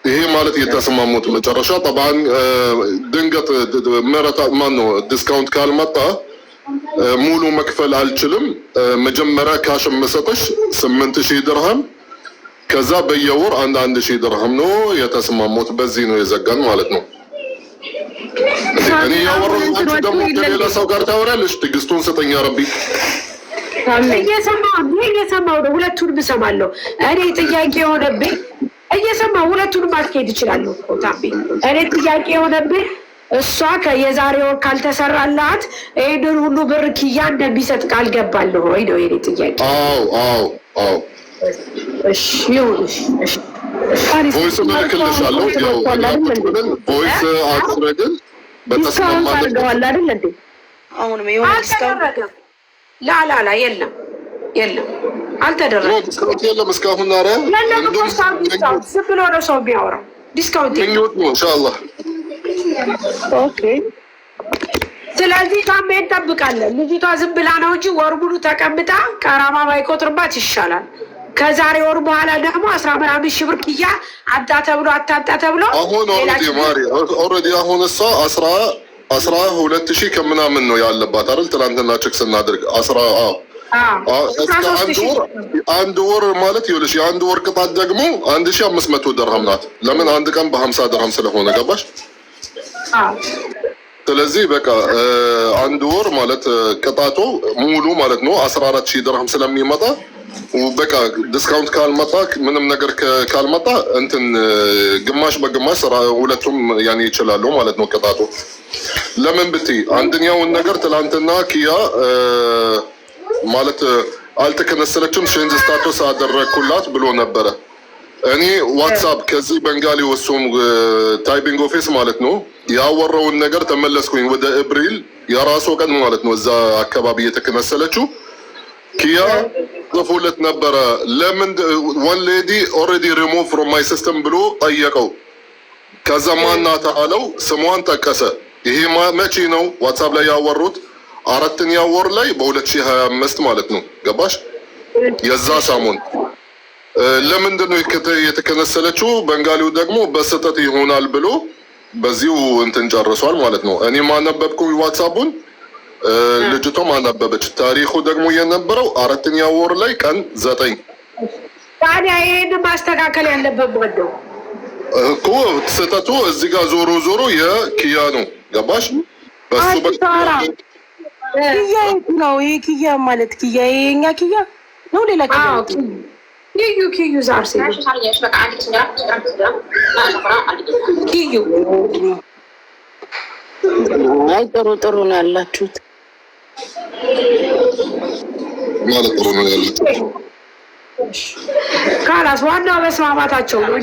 ይሄ ማለት የተስማሙት መጨረሻ طبعا ድንገት መረታ ማን ነው ዲስካውንት ካልመጣ ሙሉ መክፈል አልችልም። መጀመሪያ ካሽ መሰጠሽ 8000 ድርሃም ከዛ በየወር 1000 ድርሃም ነው የተስማሙት። በዚህ ነው የዘጋን ማለት ነው። እኔ ያወራው አንቺ ደግሞ ከሌላ ሰው ጋር ታወራለሽ። ትግስቱን ስጠኝ ረቢ። እየሰማሁ ነው። ሁለቱንም እሰማለሁ። እኔ ጥያቄ የሆነብኝ እየሰማሁ ሁለቱንም ማስኬድ እችላለሁ እኮ ታቢ። እኔ ጥያቄ የሆነብኝ እሷ የዛሬ ወር ካልተሰራላት ይሄንን ሁሉ ብር ኪያ እንደሚሰጥ ቃል ገባለሁ ወይ ነው የኔ ጥያቄ። አዎ እሺ ይሁን። እሺ ቮይስ መልክልሻለሁ። ያው ቮይስ አትረግል በተስማማን አድርገዋል አይደል እንዴ? አሁንም የሆነ ዲስካውንት ላ የለም አልተደረገም። ዲስካውንት የለም እስካሁን። ኧረ ዝም ብሎ ነው ሰው የሚያወራው። ዲስካውንት ምኞት ነው ኢንሻአላህ። ኦኬ ስለዚህ ታሜ እንጠብቃለን። ልጅቷ ዝም ብላ ነው እንጂ ወር ሙሉ ተቀምጣ ቀራማ ባይቆጥርባት ይሻላል። ከዛሬ ወር በኋላ ደግሞ 10,000 ብር ኪያ አጣ ተብሎ አታጣ ተብሎ አሁን ኦልሬዲ አሁን እሷ 12,000 ከምናምን ነው ያለባት አይደል? ትናንትና ቼክ ስናደርግ አንድ ወር ማለት ይኸውልሽ የአንድ ወር ቅጣት ደግሞ 1500 ድርሃም ናት። ለምን አንድ ቀን በ50 ድርሃም ስለሆነ ገባሽ? ስለዚህ በቃ አንድ ወር ማለት ቅጣቱ ሙሉ ማለት ነው 14000 ድርሃም ስለሚመጣ በቃ ዲስካውንት ካልመጣ ምንም ነገር ካልመጣ እንትን ግማሽ በግማሽ ሁለቱም ያኔ ይችላሉ ማለት ነው ቅጣቱ። ለምን ብትይ አንደኛውን ነገር ትላንትና ኪያ ማለት አልተከነሰለችም ቼንጅ ስታተስ አደረኩላት ብሎ ነበረ። እኔ ዋትስአፕ ከዚህ በንጋሊ ወሱም ታይፒንግ ኦፊስ ማለት ነው ያወራውን ነገር ተመለስኩኝ ወደ ኤፕሪል የራሱ ቀን ማለት ነው እዛ አካባቢ የተከነሰለችው ኪያ ጽፎለት ነበረ። ለምን one lady already removed from my system ብሎ ጠየቀው። ከዛ ማናት አለው ስሟን ጠቀሰ። ይሄ መቼ ነው ዋትስአፕ ላይ ያወሩት? 4ኛ ወር ላይ በ2025 ማለት ነው ገባሽ? የዛ ሳሙን ለምንድን ነው የተከነሰለችው? በንጋሊው ደግሞ በስህተት ይሆናል ብሎ በዚሁ እንትን ጨርሷል ማለት ነው። እኔ ማነበብኩኝ ዋትስአፑን ልጅቷም አነበበች። ታሪኩ ደግሞ የነበረው 4ኛ ወር ላይ ቀን 9። ታዲያ ይሄን ማስተካከል ያለበት ወደው እኮ ስህተቱ እዚህ ጋር ዞሮ የኪያ ነው ገባሽ? በሱ ኪያ ነው ይሄ ኪያ ማለት ኪያ የኛ ኪያ ነው ሌላ ኪዩ ዛርሴ ኪዩ አይ ጥሩ ነው ያላችሁት። ማለት ጥሩ ነው ያለችው። ካላስ ዋናው መስማማታቸው ነው።